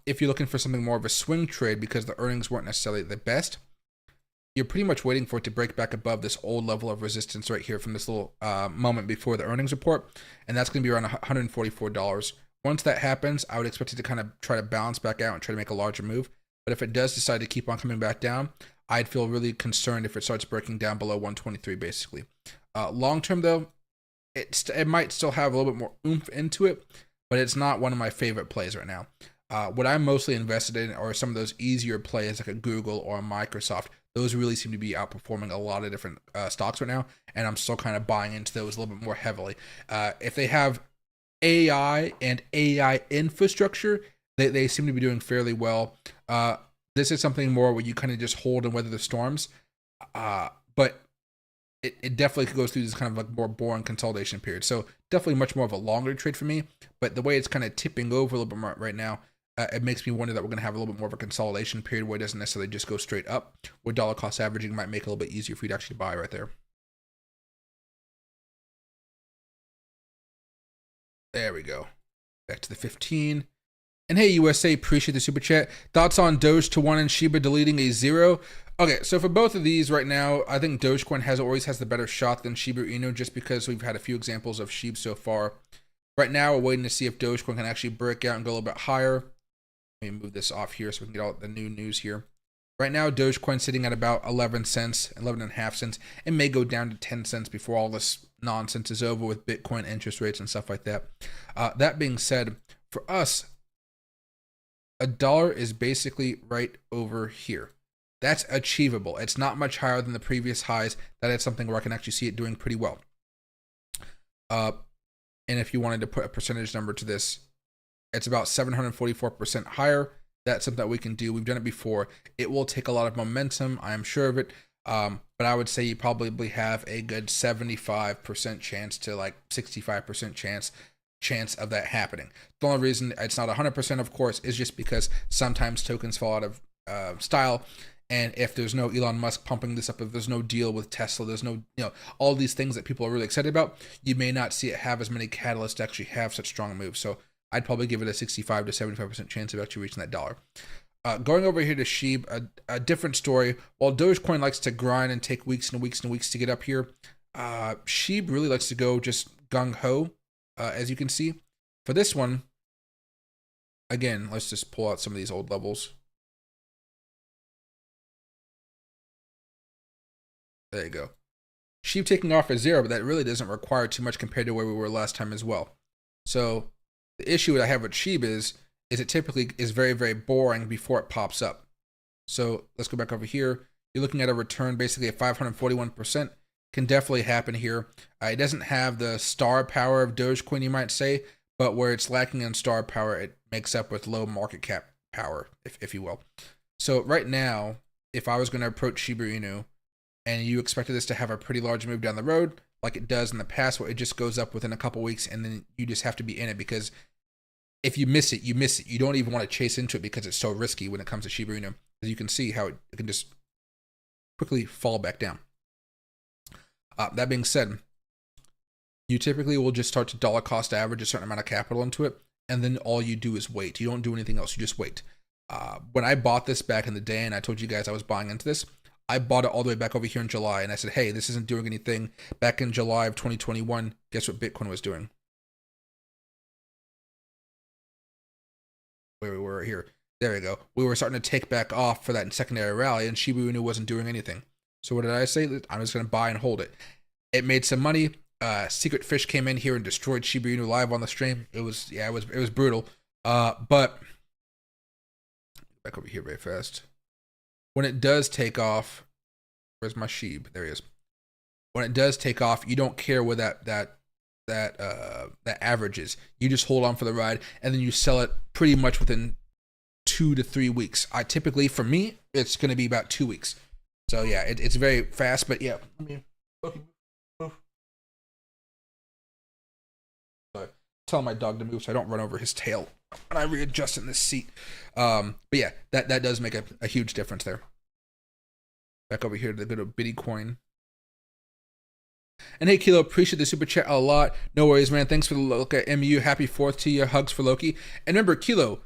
Speaker 1: If you're looking for something more of a swing trade because the earnings weren't necessarily the best, you're pretty much waiting for it to break back above this old level of resistance right here from this little moment before the earnings report, and that's going to be around $144. Once that happens, I would expect it to kind of try to balance back out and try to make a larger move. But if it does decide to keep on coming back down, I'd feel really concerned if it starts breaking down below 123 basically. Long term though, it might still have a little bit more oomph into it, but it's not one of my favorite plays right now. What I'm mostly invested in are some of those easier plays like a Google or a Microsoft. Those really seem to be outperforming a lot of different stocks right now, and I'm still kind of buying into those a little bit more heavily. If they have AI and AI infrastructure, they seem to be doing fairly well. This is something more where you kind of just hold and weather the storms, but it definitely goes through this kind of like more boring consolidation period. So definitely much more of a longer trade for me, but the way it's kind of tipping over a little bit more right now, it makes me wonder that we're going to have a little bit more of a consolidation period where it doesn't necessarily just go straight up, where dollar cost averaging might make it a little bit easier for you to actually buy right there. There we go. Back to the 15. And hey, USA, appreciate the super chat. Thoughts on Doge to 1 and Shiba deleting a 0? Okay, so for both of these right now, I think Dogecoin always has the better shot than Shiba Inu just because we've had a few examples of SHIB so far. Right now, we're waiting to see if Dogecoin can actually break out and go a little bit higher. Let me move this off here so we can get all the new news here. Right now, Dogecoin sitting at about 11 cents, 11.5 cents. It may go down to 10 cents before all this nonsense is over with Bitcoin interest rates and stuff like that. That being said, for us, $1 is basically right over here. That's achievable. It's not much higher than the previous highs. That is something where I can actually see it doing pretty well. And if you wanted to put a percentage number to this, it's about 744% higher. That's something that we can do. We've done it before. It will take a lot of momentum. I am sure of it. But I would say you probably have a good 75% chance to like 65% chance of that happening. The only reason it's not 100%, of course, is just because sometimes tokens fall out of style. And if there's no Elon Musk pumping this up, if there's no deal with Tesla, there's no, all these things that people are really excited about, you may not see it have as many catalysts to actually have such strong moves. So I'd probably give it a 65 to 75% chance of actually reaching that dollar. Going over here to SHIB, a different story. While Dogecoin likes to grind and take weeks and weeks and weeks to get up here, SHIB really likes to go just gung-ho, as you can see. For this one, again, let's just pull out some of these old levels. There you go. SHIB taking off at 0, but that really doesn't require too much compared to where we were last time as well. So the issue that I have with SHIB is it typically is very, very boring before it pops up. So let's go back over here. You're looking at a return basically at 541%. Can definitely happen here. It doesn't have the star power of Dogecoin, you might say, but where it's lacking in star power, it makes up with low market cap power, if you will. So right now, if I was going to approach Shiba Inu and you expected this to have a pretty large move down the road, like it does in the past, where it just goes up within a couple weeks and then you just have to be in it, because if you miss it, you miss it. You don't even want to chase into it because it's so risky when it comes to Shiba Inu. As you can see how it can just quickly fall back down. That being said, you typically will just start to dollar cost average a certain amount of capital into it, and then all you do is wait. You don't do anything else. You just wait. When I bought this back in the day, and I told you guys I was buying into this, I bought it all the way back over here in July, and I said, hey, this isn't doing anything. Back in July of 2021, guess what Bitcoin was doing? Where we were here. There we go. We were starting to take back off for that secondary rally, and Shiba Inu wasn't doing anything. So what did I say? I'm just going to buy and hold it. It made some money. Secret Fish came in here and destroyed Shiba Inu live on the stream. It was brutal. But back over here very fast. When it does take off, where's my Sheeb? There he is. When it does take off, you don't care where that average is. You just hold on for the ride, and then you sell it pretty much within 2 to 3 weeks. Typically, for me, it's going to be about 2 weeks. So yeah, it's very fast, but yeah. I mean, move. Sorry. Tell my dog to move so I don't run over his tail when I readjust in this seat. But yeah, that does make a huge difference there. Back over here to the good old Bitcoin. And hey, Kilo, appreciate the super chat a lot. No worries, man. Thanks for the look at MU. Happy 4th to you. Hugs for Loki. And remember, Kilo,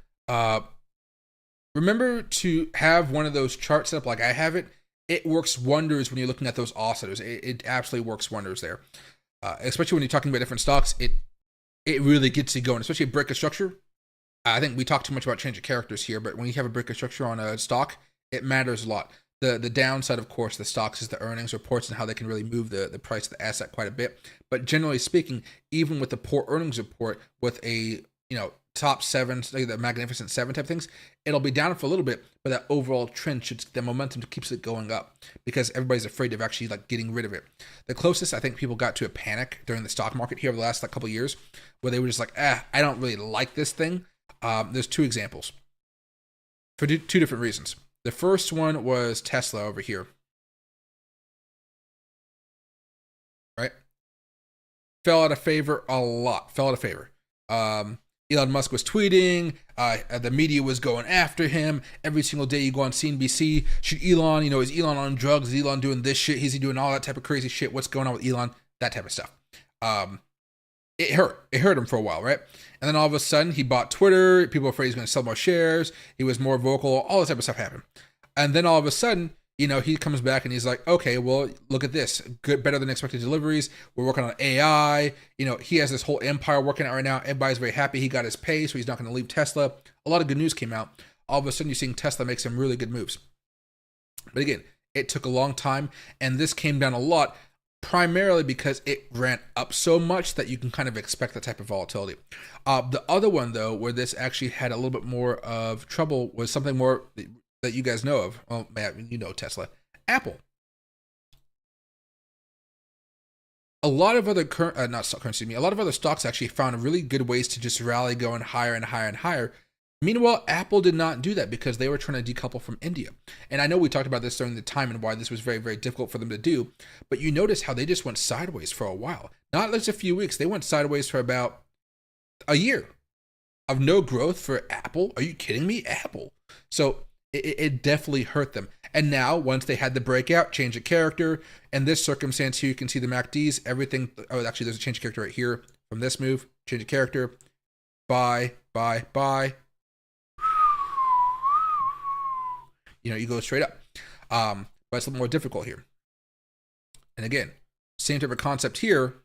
Speaker 1: remember to have one of those charts set up like I have it. It works wonders when you're looking at those oscillators. It absolutely works wonders there. Especially when you're talking about different stocks, it really gets you going, especially a break of structure. I think we talk too much about change of characters here, but when you have a break of structure on a stock, it matters a lot. The downside, of course, the stocks is the earnings reports and how they can really move the price of the asset quite a bit. But generally speaking, even with the poor earnings report, with a top 7, like the Magnificent 7 type things, it'll be down for a little bit, but that overall trend the momentum keeps it going up because everybody's afraid of actually like getting rid of it. The closest I think people got to a panic during the stock market here over the last couple of years, where they were just like, I don't really like this thing. There's 2 examples for 2 different reasons. The first one was Tesla over here, right? Fell out of favor a lot. Elon Musk was tweeting, the media was going after him. Every single day you go on CNBC, should Elon, is Elon on drugs? Is Elon doing this shit? Is he doing all that type of crazy shit? What's going on with Elon? That type of stuff. It hurt him for a while, right? And then all of a sudden he bought Twitter. People were afraid he's going to sell more shares. He was more vocal. All this type of stuff happened. And then all of a sudden, he comes back and he's like, okay, well, look at this. Good, better than expected deliveries. We're working on AI. He has this whole empire working out right now. Everybody's very happy. He got his pay, so he's not going to leave Tesla. A lot of good news came out. All of a sudden, you're seeing Tesla make some really good moves. But again, it took a long time, and this came down a lot, primarily because it ran up so much that you can kind of expect that type of volatility. The other one, though, where this actually had a little bit more of trouble was something more that you guys know of. Oh man, Tesla, Apple. A lot of other a lot of other stocks actually found really good ways to just rally, going higher and higher and higher. Meanwhile, Apple did not do that because they were trying to decouple from India. And I know we talked about this during the time and why this was very, very difficult for them to do. But you notice how they just went sideways for a while. Not just a few weeks. They went sideways for about a year of no growth for Apple. Are you kidding me? Apple. So it definitely hurt them. And now, once they had the breakout, change of character, in this circumstance here, you can see the MACDs, everything. Oh, actually, there's a change of character right here from this move. Change of character. Buy. You go straight up. But it's a little more difficult here. And again, same type of concept here,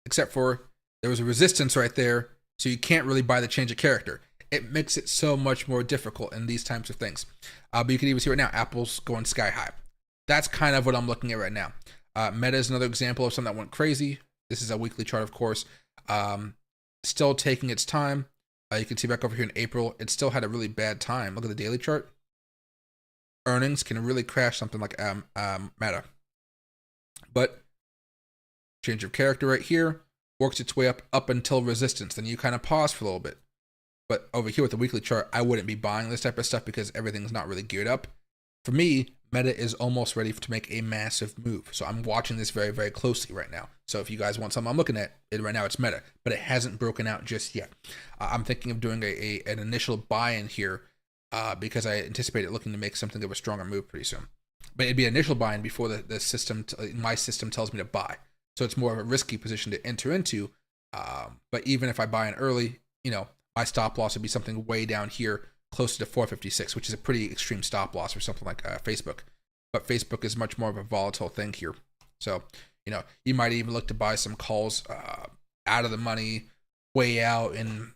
Speaker 1: except for there was a resistance right there, so you can't really buy the change of character. It makes it so much more difficult in these types of things. But you can even see right now, Apple's going sky high. That's kind of what I'm looking at right now. Meta is another example of something that went crazy. This is a weekly chart, of course. Still taking its time. You can see back over here in April, it still had a really bad time. Look at the daily chart. earnings can really crash something like Meta. But change of character right here works its way up until resistance. Then you kind of pause for a little bit. But over here with the weekly chart, I wouldn't be buying this type of stuff because everything's not really geared up. For me, Meta is almost ready to make a massive move. So I'm watching this very, very closely right now. So if you guys want something I'm looking at, it right now it's Meta, but it hasn't broken out just yet. I'm thinking of doing an initial buy-in here because I anticipate it looking to make something of a stronger move pretty soon. But it'd be an initial buy-in before the system, my system tells me to buy. So it's more of a risky position to enter into. But even if I buy in early, my stop loss would be something way down here, closer to 456, which is a pretty extreme stop loss for something like Facebook. But Facebook is much more of a volatile thing here. So, you might even look to buy some calls out of the money, way out in,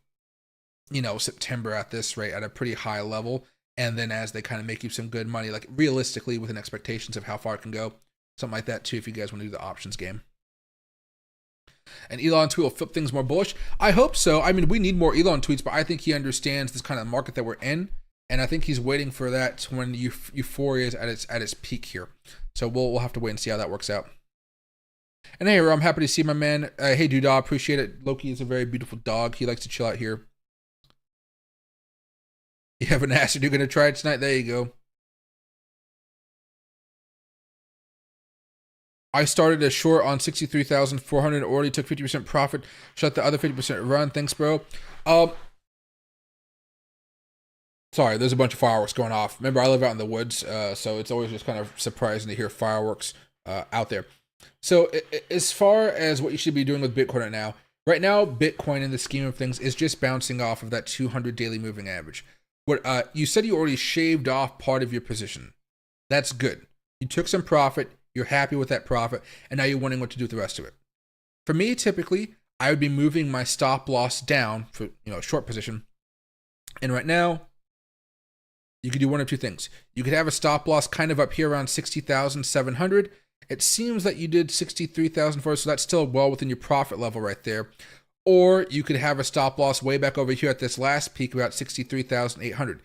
Speaker 1: September at this rate at a pretty high level. And then as they kind of make you some good money, like realistically within expectations of how far it can go, something like that too, if you guys want to do the options game. And Elon tweet will flip things more bullish. I hope so. I mean, we need more Elon tweets, but I think he understands this kind of market that we're in, and I think he's waiting for that when euphoria is at its peak here. So we'll have to wait and see how that works out. And hey, I'm happy to see my man. Hey, Doodah, appreciate it. Loki is a very beautiful dog. He likes to chill out here. You haven't asked if you're going to try it tonight. There you go. I started a short on 63,400, already took 50% profit, shut the other 50% run. Thanks, bro. Sorry, there's a bunch of fireworks going off. Remember, I live out in the woods, so it's always just kind of surprising to hear fireworks out there. So as far as what you should be doing with Bitcoin right now, Bitcoin in the scheme of things is just bouncing off of that 200 daily moving average. What you said you already shaved off part of your position. That's good. You took some profit. You're happy with that profit, and now you're wondering what to do with the rest of it. For me, typically, I would be moving my stop loss down for a short position. And right now, you could do one of two things. You could have a stop loss kind of up here around 60,700. It seems that you did 63,004, so that's still well within your profit level right there. Or you could have a stop loss way back over here at this last peak, about 63,800.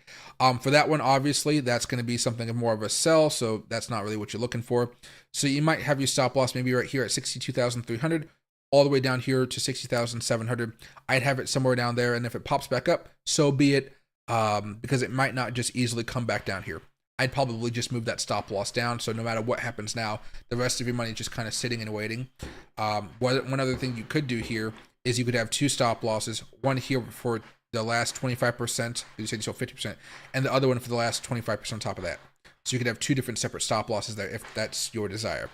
Speaker 1: For that one, obviously, that's going to be something of more of a sell, so that's not really what you're looking for. So you might have your stop loss maybe right here at 62,300, all the way down here to 60,700. I'd have it somewhere down there, and if it pops back up, so be it, because it might not just easily come back down here. I'd probably just move that stop loss down, so no matter what happens now, the rest of your money is just kind of sitting and waiting. One other thing you could do here is you could have two stop losses, one here for the last 25%, you said you sold 50%, and the other one for the last 25% on top of that. So you could have two different separate stop losses there if that's your desire.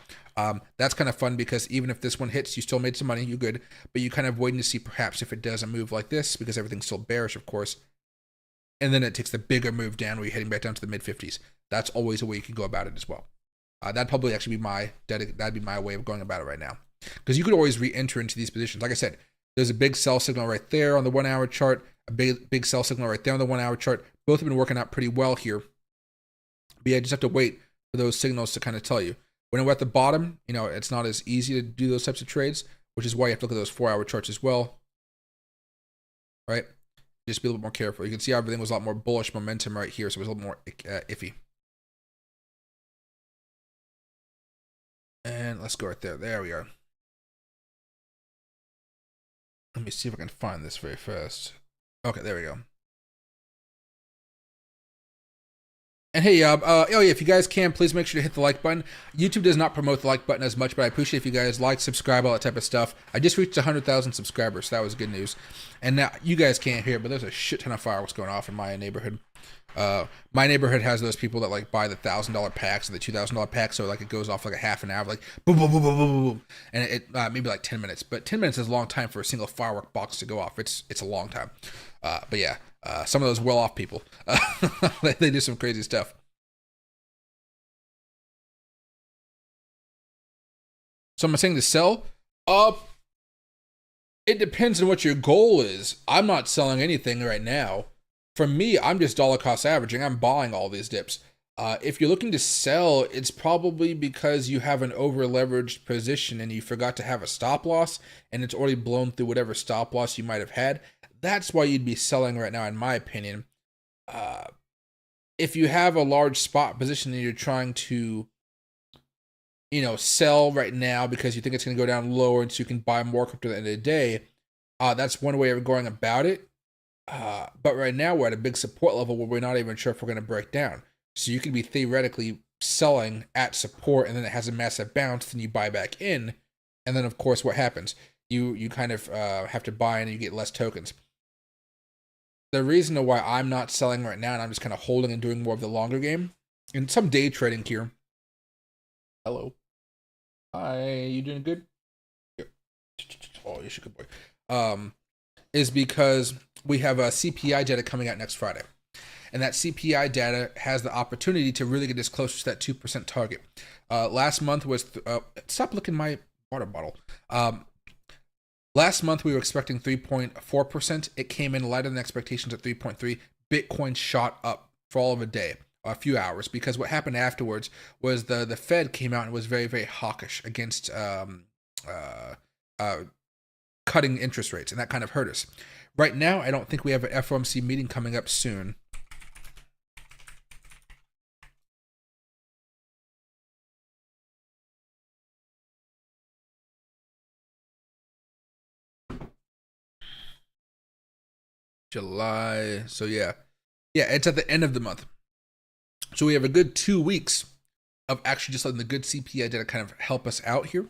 Speaker 1: That's kind of fun because even if this one hits, you still made some money, you're good, but you kind of waiting to see perhaps if it does a move like this because everything's still bearish, of course. And then it takes the bigger move down where you're heading back down to the mid 50s. That's always a way you can go about it as well. That'd probably actually be that'd be my way of going about it right now. Because you could always re-enter into these positions. Like I said, there's a big sell signal right there on the 1 hour chart, a big sell signal right there on the 1 hour chart. Both have been working out pretty well here. But yeah, just have to wait for those signals to kind of tell you. When we're at the bottom, it's not as easy to do those types of trades, which is why you have to look at those 4 hour charts as well. Right? Just be a little bit more careful. You can see everything was a lot more bullish momentum right here, so it was a little more iffy. And let's go right there. There we are. Let me see if I can find this very fast. Okay, there we go. And hey, if you guys can, please make sure to hit the like button. YouTube does not promote the like button as much, but I appreciate if you guys like, subscribe, all that type of stuff. I just reached 100,000 subscribers, so that was good news. And now, you guys can't hear, but there's a shit ton of fireworks going off in my neighborhood. My neighborhood has those people that buy the $1,000 packs or the $2,000 packs, so it goes off a half an hour, boom, boom, boom, boom, boom, boom, and it maybe 10 minutes. But 10 minutes is a long time for a single firework box to go off. It's a long time. But yeah. Some of those well-off people, they do some crazy stuff. So am I saying to sell? It depends on what your goal is. I'm not selling anything right now. For me, I'm just dollar cost averaging. I'm buying all these dips. If you're looking to sell, it's probably because you have an over-leveraged position and you forgot to have a stop loss and it's already blown through whatever stop loss you might have had. That's why you'd be selling right now, in my opinion. if you have a large spot position and you're trying to, sell right now because you think it's going to go down lower and so you can buy more crypto at the end of the day, that's one way of going about it. But right now we're at a big support level where we're not even sure if we're going to break down. So you could be theoretically selling at support, and then it has a massive bounce, then you buy back in, and then of course what happens? You kind of have to buy in and you get less tokens. The reason why I'm not selling right now and I'm just kind of holding and doing more of the longer game, and some day trading here. Hello. Hi, you doing good? Here. Oh, you're a good boy. Is because we have a CPI data coming out next Friday. And that CPI data has the opportunity to really get us closer to that 2% target. Last month was, stop looking at my water bottle. Last month we were expecting 3.4%. It came in lighter than expectations at 3.3. Bitcoin shot up for all of a day, a few hours, because what happened afterwards was the Fed came out and was very, very hawkish against cutting interest rates, and that kind of hurt us. Right now, I don't think we have an FOMC meeting coming up soon. July. So yeah, it's at the end of the month. So we have a good 2 weeks of actually just letting the good CPI data kind of help us out here.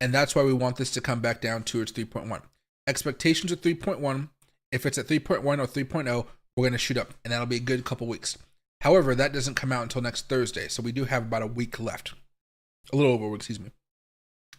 Speaker 1: And that's why we want this to come back down towards 3.1. Expectations are 3.1. If it's at 3.1 or 3.0, we're going to shoot up, and that'll be a good couple weeks. However, that doesn't come out until next Thursday, so we do have about a week left. A little over a week, excuse me.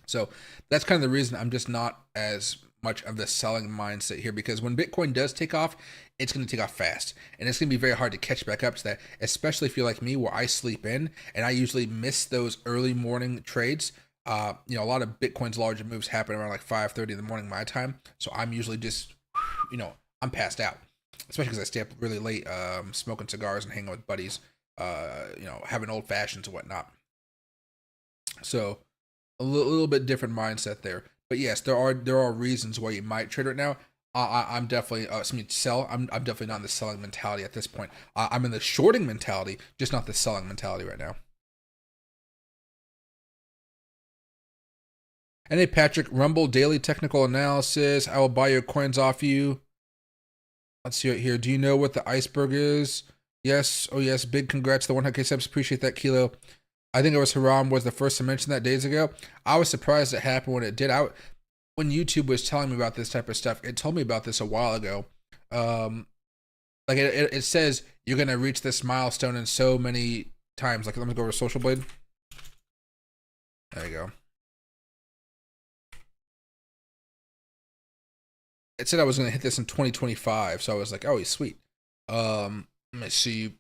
Speaker 1: So that's kind of the reason I'm just not as much of the selling mindset here, because when Bitcoin does take off, it's going to take off fast, and it's going to be very hard to catch back up to that, especially if you're like me where I sleep in and I usually miss those early morning trades. A lot of Bitcoin's larger moves happen around like 5:30 in the morning my time, so I'm usually just, I'm passed out, especially because I stay up really late, smoking cigars and hanging with buddies, having old fashions and whatnot. So a little bit different mindset there. But yes, there are reasons why you might trade right now. I'm definitely sell. I'm definitely not in the selling mentality at this point. I'm in the shorting mentality, just not the selling mentality right now. And hey, Patrick, Rumble daily technical analysis. I will buy your coins off you. Let's see it here. Do you know what the iceberg is? Yes. Oh yes. Big congrats to the 100K subs. Appreciate that, Kilo. I think it was Haram was the first to mention that days ago. I was surprised it happened when it did. When YouTube was telling me about this type of stuff, it told me about this a while ago. It says you're gonna reach this milestone in so many times. Like, let me go over Social Blade. There you go. It said I was gonna hit this in 2025, so I was like, oh, he's sweet. Let me see.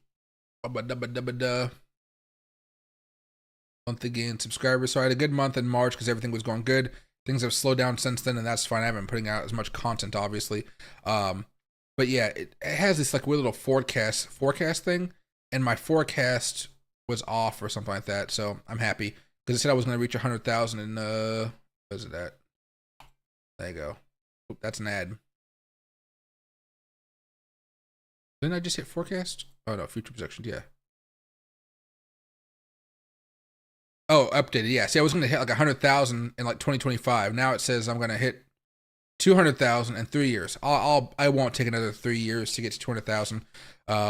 Speaker 1: Month again, subscribers. So I had a good month in March because everything was going good. Things have slowed down since then, and that's fine. I haven't been putting out as much content, obviously. But yeah, it has this like weird little forecast thing, and my forecast was off or something like that. So I'm happy because it said I was going to reach 100,000 and what is it at? There you go. Oop, that's an ad. Didn't I just hit forecast? Oh no, future projections. Yeah. Oh, updated. Yeah. See, I was going to hit like 100,000 in like 2025. Now it says I'm going to hit 200,000 in 3 years. I won't take another 3 years to get to 200,000.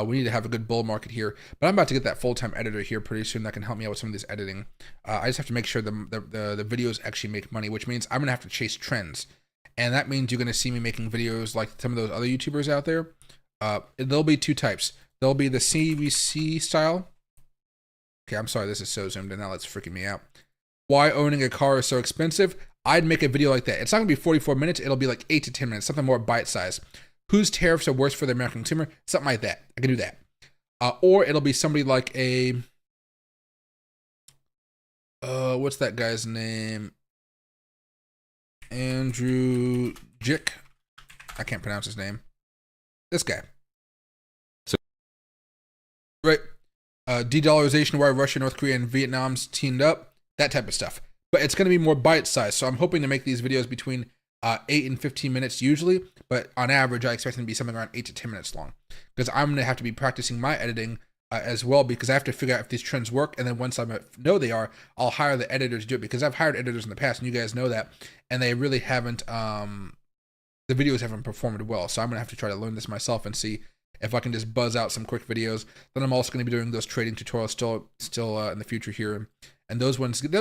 Speaker 1: We need to have a good bull market here. But I'm about to get that full-time editor here pretty soon that can help me out with some of this editing. I just have to make sure the videos actually make money, which means I'm going to have to chase trends. And that means you're going to see me making videos like some of those other YouTubers out there. There'll be two types. There'll be the CBC style. Okay, I'm sorry, this is so zoomed in now. That's freaking me out. Why owning a car is so expensive? I'd make a video like that. It's not going to be 44 minutes. It'll be like 8 to 10 minutes, something more bite-sized. Whose tariffs are worse for the American consumer? Something like that. I can do that. Or it'll be somebody like a... what's that guy's name? Andrew Jick. I can't pronounce his name. This guy. So, right. De-dollarization, why Russia, North Korea, and Vietnam's teamed up, that type of stuff. But it's going to be more bite-sized, so I'm hoping to make these videos between 8 and 15 minutes usually, but on average, I expect them to be something around 8 to 10 minutes long, because I'm going to have to be practicing my editing as well, because I have to figure out if these trends work, and then once I know they are, I'll hire the editors to do it, because I've hired editors in the past, and you guys know that, and they really haven't, the videos haven't performed well, so I'm going to have to try to learn this myself and see if I can just buzz out some quick videos. Then I'm also going to be doing those trading tutorials still in the future here, and those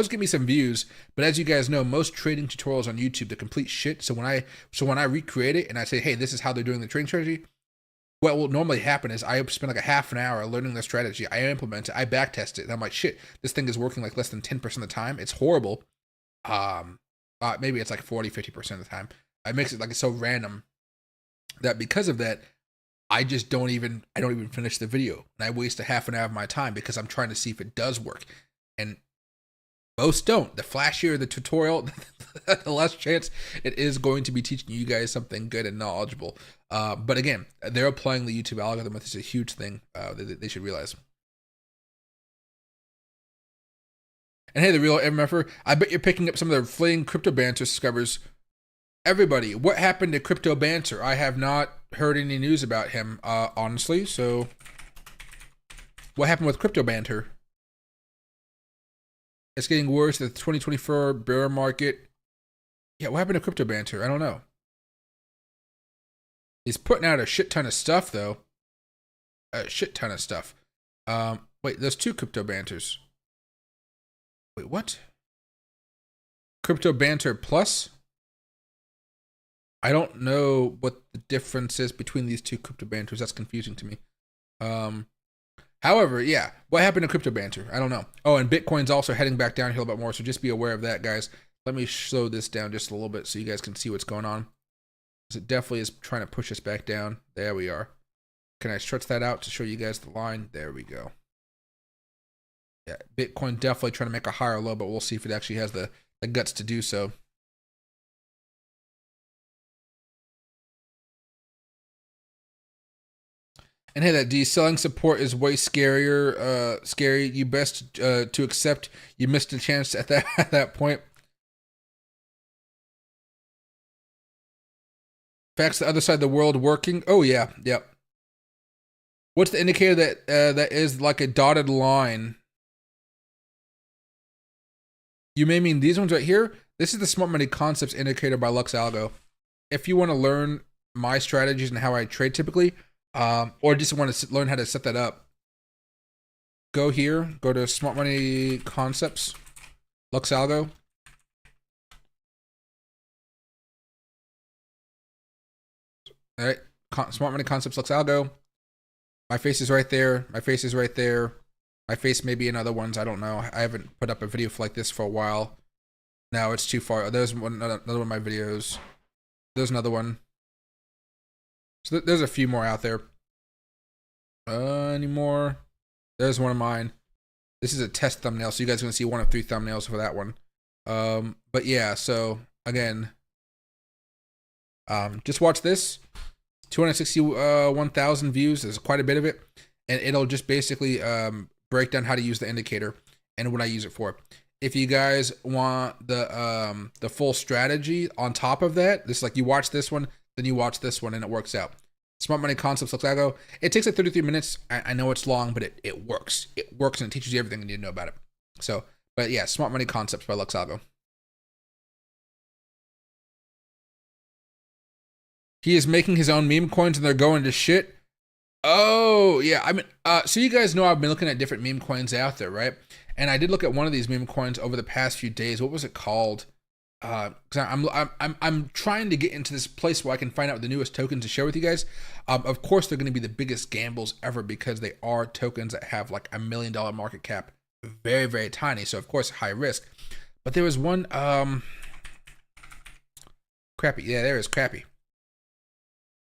Speaker 1: give me some views. But as you guys know, most trading tutorials on YouTube, they're complete shit. So when I recreate it and I say, hey, this is how they're doing the trading strategy, what will normally happen is I spend like a half an hour learning the strategy. I implement it, I backtest it, and I'm like, shit, this thing is working like less than 10% of the time. It's horrible. Maybe it's like 40, 50% of the time. It makes it like it's so random that because of that, I don't even finish the video, and I waste a half an hour of my time because I'm trying to see if it does work. And most don't. The flashier the tutorial, the less chance it is going to be teaching you guys something good and knowledgeable. But again, they're applying the YouTube algorithm, which is a huge thing that they should realize. And hey, the real MFer, I bet you're picking up some of the fleeing crypto banter subscribers. Everybody, what happened to crypto banter? I have not heard any news about him, honestly. So, what happened with crypto banter? It's getting worse. The 2024 bear market. Yeah, what happened to crypto banter? I don't know. He's putting out a shit ton of stuff, though. A shit ton of stuff. Wait, there's two crypto banters. Wait, what? Crypto banter plus? I don't know what the difference is between these two crypto banters. That's confusing to me. However, yeah, what happened to crypto banter? I don't know. Oh, and Bitcoin's also heading back downhill a bit more, so just be aware of that, guys. Let me slow this down just a little bit so you guys can see what's going on. Because it definitely is trying to push us back down. There we are. Can I stretch that out to show you guys the line? There we go. Yeah, Bitcoin definitely trying to make a higher low, but we'll see if it actually has the guts to do so. And hey, that selling support is way scarier. Scary. You best to accept you missed a chance at that point. Facts. The other side of the world working. Oh yeah, yep. What's the indicator that is like a dotted line? You may mean these ones right here. This is the Smart Money Concepts indicator by LuxAlgo. If you want to learn my strategies and how I trade typically, or just want to learn how to set that up, go here, go to Smart Money Concepts, LuxAlgo. All right, Smart Money Concepts, LuxAlgo. My face is right there. My face is right there. My face may be in other ones. I don't know. I haven't put up a video like this for a while. No, it's too far. There's another one of my videos. There's another one. So there's a few more out there. Any more? There's one of mine. This is a test thumbnail, so you guys are going to see one of 3 thumbnails for that one. But yeah, so again, just watch this. 261,000 views. There's quite a bit of it. And it'll just basically break down how to use the indicator and what I use it for. If you guys want the full strategy on top of that, this is like you watch this one, then you watch this one, and it works out. Smart Money Concepts, LuxAlgo. It takes like 33 minutes. I know it's long, but it works. It works, and it teaches you everything you need to know about it. So, but yeah, Smart Money Concepts by LuxAlgo. He is making his own meme coins, and they're going to shit. Oh, yeah. I mean, so you guys know I've been looking at different meme coins out there, right? And I did look at one of these meme coins over the past few days. What was it called? Because I'm trying to get into this place where I can find out the newest tokens to share with you guys. Of course, they're going to be the biggest gambles ever because they are tokens that have like $1 million market cap, very, very tiny. So of course, high risk. But there was one, crappy. Yeah, there is crappy.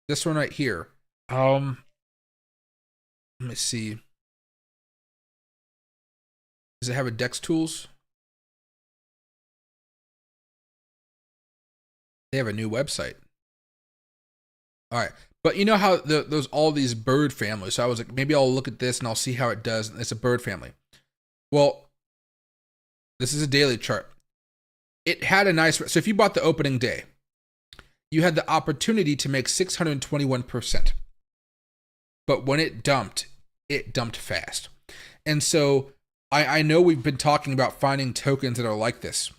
Speaker 1: This one right here. Let me see. Does it have a DEX tools? They have a new website. All right. But you know how there's all these bird families. So I was like, maybe I'll look at this and I'll see how it does. It's a bird family. Well, this is a daily chart. It had a nice, so if you bought the opening day, you had the opportunity to make 621%. But when it dumped fast. And so I know we've been talking about finding tokens that are like this,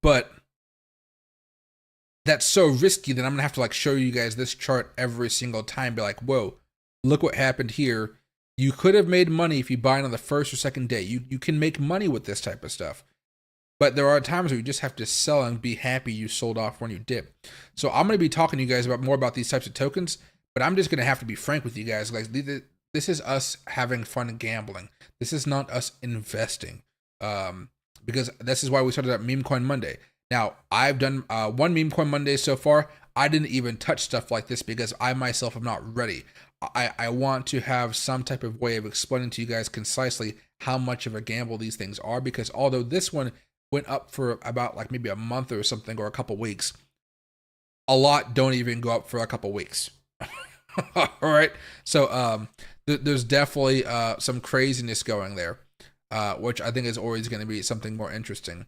Speaker 1: but that's so risky that I'm going to have to like show you guys this chart every single time. Be like, whoa, look what happened here. You could have made money if you buy it on the first or second day. You can make money with this type of stuff. But there are times where you just have to sell and be happy you sold off when you dip. So I'm going to be talking to you guys more about these types of tokens, but I'm just going to have to be frank with you guys. Like, this is us having fun and gambling. This is not us investing. Because this is why we started at Meme Coin Monday. Now, I've done one Meme Coin Monday so far. I didn't even touch stuff like this because I myself am not ready. I want to have some type of way of explaining to you guys concisely how much of a gamble these things are, because although this one went up for about like maybe a month or something or a couple weeks, a lot don't even go up for a couple weeks. All right. So there's definitely some craziness going there, which I think is always going to be something more interesting.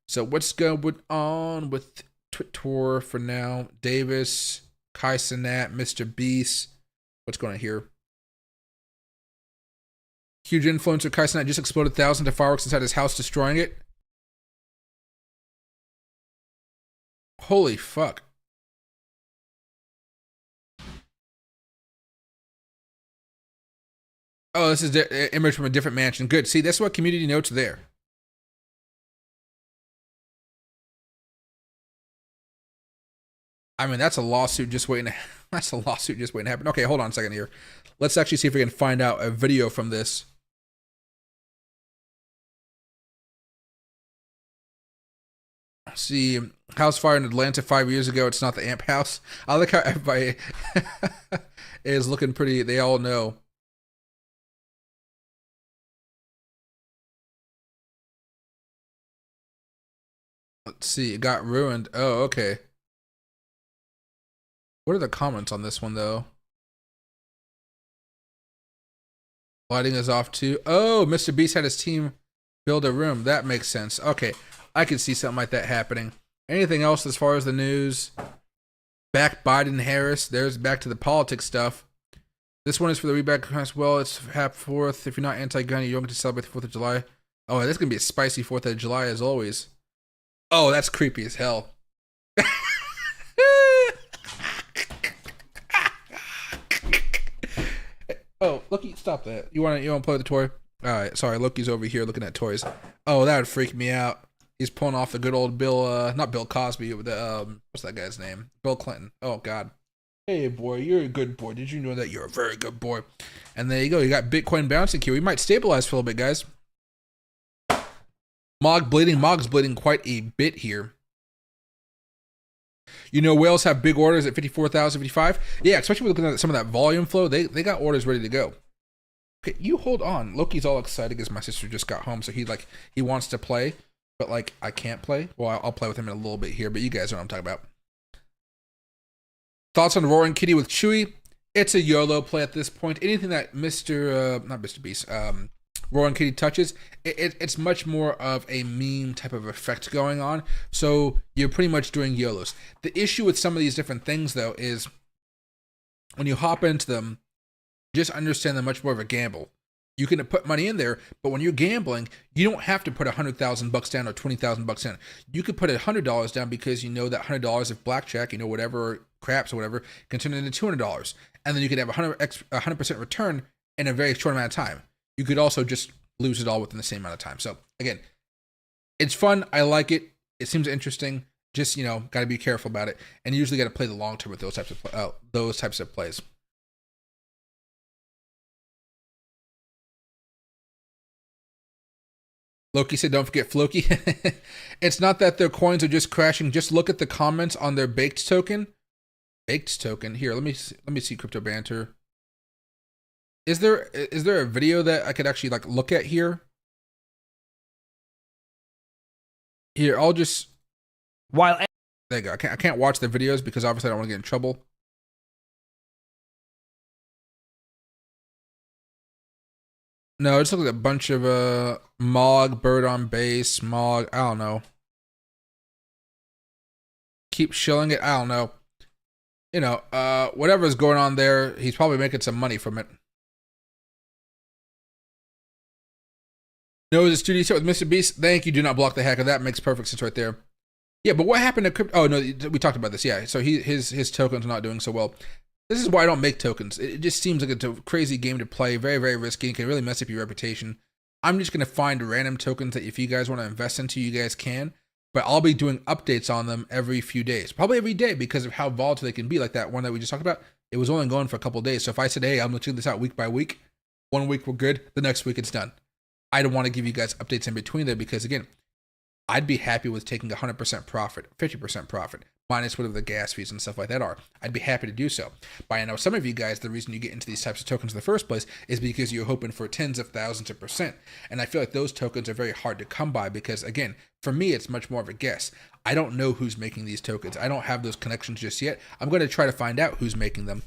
Speaker 1: So what's going on with Twitter for now? Davis, Caseoh, Mr. Beast. What's going on here? Huge influencer Caseoh just exploded thousands of fireworks inside his house, destroying it. Holy fuck. Oh, this is the image from a different mansion. Good. See, that's what community notes are there. I mean, that's a lawsuit just waiting to happen. Okay, hold on a second here. Let's actually see if we can find out a video from this. See, house fire in Atlanta 5 years ago. It's not the Amp House. I like how everybody is looking pretty. They all know. Let's see. It got ruined. Oh, okay. What are the comments on this one, though? Lighting is off, too. Oh, Mr. Beast had his team build a room. That makes sense. Okay. I could see something like that happening. Anything else as far as the news? Back Biden Harris. There's back to the politics stuff. This one is for the reback as well. It's Hap 4th. If you're not anti-gun, you don't get to celebrate the 4th of July. Oh, this is going to be a spicy 4th of July as always. Oh, that's creepy as hell. Oh, Loki, stop that. You want to play with the toy? All right, sorry, Loki's over here looking at toys. Oh, that would freak me out. He's pulling off the good old Bill, not Bill Cosby, but the what's that guy's name? Bill Clinton. Oh God. Hey boy, you're a good boy. Did you know that you're a very good boy? And there you go. You got Bitcoin bouncing here. We might stabilize for a little bit, guys. Mog's bleeding quite a bit here. You know, whales have big orders at 54,000, 55. Yeah, especially looking at some of that volume flow. They got orders ready to go. Okay, you hold on. Loki's all excited because my sister just got home, so he wants to play, but like I can't play. Well, I'll play with him in a little bit here, but you guys know what I'm talking about. Thoughts on Roaring Kitty with Chewy? It's a YOLO play at this point. Anything that not Mr. Beast, Roaring Kitty touches, it's much more of a meme type of effect going on. So you're pretty much doing YOLOs. The issue with some of these different things, though, is when you hop into them, just understand them much more of a gamble. You can put money in there, but when you're gambling, you don't have to put $100,000 down or $20,000 in. You could put $100 down because you know that $100 of blackjack, whatever craps or whatever, can turn into $200, and then you could have 100% return in a very short amount of time. You could also just lose it all within the same amount of time. So again, it's fun. I like it. It seems interesting. Just got to be careful about it, and you usually got to play the long term with those types of plays. Loki said, "Don't forget Floki." It's not that their coins are just crashing. Just look at the comments on their baked token. Baked token. Here, let me see crypto banter. Is there a video that I could actually look at here? Here, I'll just there you go. I can't watch the videos because obviously I don't want to get in trouble. No, it's like a bunch of Mog, Bird on Base, Mog, I don't know. keep shilling it. I don't know. You know, whatever's going on there, he's probably making some money from it. No, the studio set with Mr. Beast. Thank you. Do not block the hacker. That makes perfect sense right there. Yeah, but what happened to crypto? Oh no, we talked about this. Yeah, so his tokens are not doing so well. This is why I don't make tokens. It just seems like it's a crazy game to play. Very, very risky. It can really mess up your reputation. I'm just gonna find random tokens that if you guys want to invest into, you guys can. But I'll be doing updates on them every few days, probably every day, because of how volatile they can be. Like that one that we just talked about, it was only going for a couple of days. So if I said, hey, I'm gonna check this out week by week, 1 week we're good, the next week it's done. I don't want to give you guys updates in between there because again, I'd be happy with taking 100% profit, 50% profit, minus whatever the gas fees and stuff like that are. I'd be happy to do so. But I know some of you guys, the reason you get into these types of tokens in the first place is because you're hoping for tens of thousands of percent. And I feel like those tokens are very hard to come by because, again, for me, it's much more of a guess. I don't know who's making these tokens. I don't have those connections just yet. I'm going to try to find out who's making them.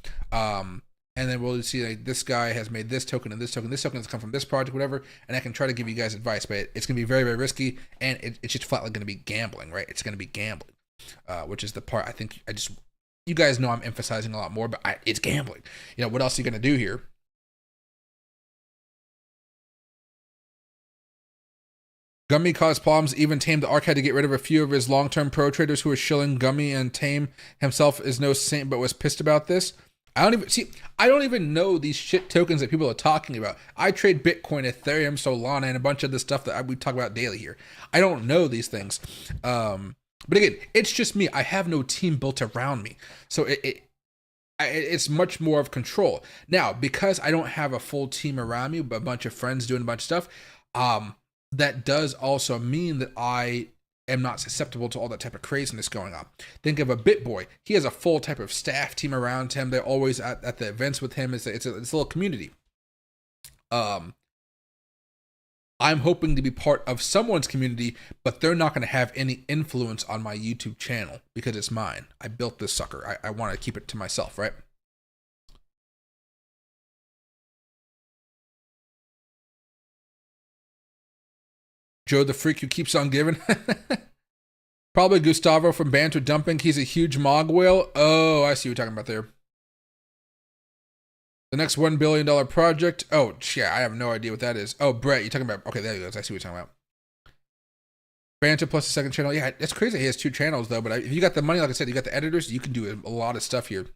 Speaker 1: And then we'll see like this guy has made this token and this token. This token has come from this project, whatever. And I can try to give you guys advice, but it's going to be very, very risky. And it's just flatly going to be gambling, right? It's going to be gambling, which is the part I think you guys know I'm emphasizing a lot more, but it's gambling. You know, what else are you going to do here? Gummy caused problems. Even Tame the Arc had to get rid of a few of his long-term pro traders who were shilling Gummy, and Tame himself is no saint, but was pissed about this. I don't even know these shit tokens that people are talking about. I trade Bitcoin, Ethereum, Solana, and a bunch of the stuff that we talk about daily here. I don't know these things. But again, it's just me. I have no team built around me. So it's much more of control. Now, because I don't have a full team around me, but a bunch of friends doing a bunch of stuff, that does also mean that I am not susceptible to all that type of craziness going on. Think of a BitBoy. He has a full type of staff team around him. They're always at the events with him. It's a little community. I'm hoping to be part of someone's community, but they're not going to have any influence on my YouTube channel because it's mine. I built this sucker. I want to keep it to myself, right? Joe the Freak who keeps on giving. Probably Gustavo from Banter Dumping. He's a huge mog whale. Oh, I see what you're talking about there. The next $1 billion project. Oh, yeah, I have no idea what that is. Oh, Brett, you're talking about. Okay, there you go. I see what you're talking about. Banter plus a second channel. Yeah, it's crazy. He has 2 channels, though. But if you got the money, like I said, you got the editors, you can do a lot of stuff here.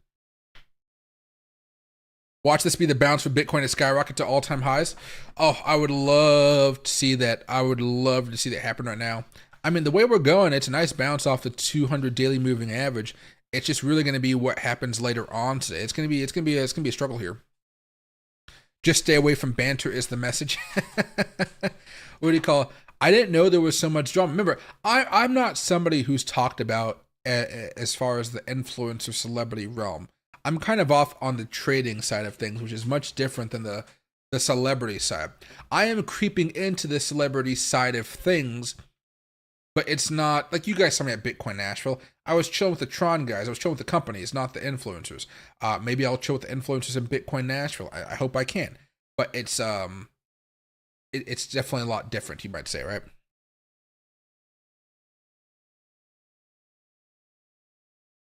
Speaker 1: Watch this be the bounce for Bitcoin to skyrocket to all-time highs. Oh, I would love to see that. I would love to see that happen right now. I mean, the way we're going, it's a nice bounce off the 200 daily moving average. It's just really going to be what happens later on today. It's going to be a struggle here. Just stay away from banter is the message. What do you call it? I didn't know there was so much drama. Remember, I'm not somebody who's talked about as far as the influencer celebrity realm. I'm kind of off on the trading side of things, which is much different than the celebrity side. I am creeping into the celebrity side of things, but it's not like you guys saw me at Bitcoin Nashville. I was chilling with the Tron guys. I was chilling with the companies, not the influencers. Maybe I'll chill with the influencers in Bitcoin Nashville. I hope I can, but it's definitely a lot different, you might say, right?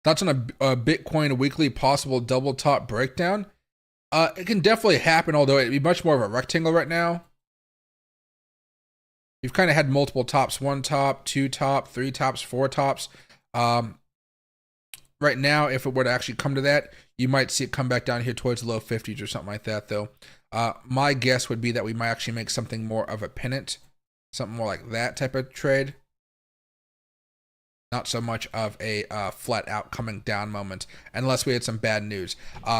Speaker 1: Thoughts on a Bitcoin weekly possible double top breakdown? It can definitely happen, although it'd be much more of a rectangle right now. You've kind of had multiple tops, 1 top, 2 top, 3 tops, 4 tops. Right now, if it were to actually come to that, you might see it come back down here towards the low 50s or something like that, though. My guess would be that we might actually make something more of a pennant, something more like that type of trade. Not so much of a flat out coming down moment, unless we had some bad news.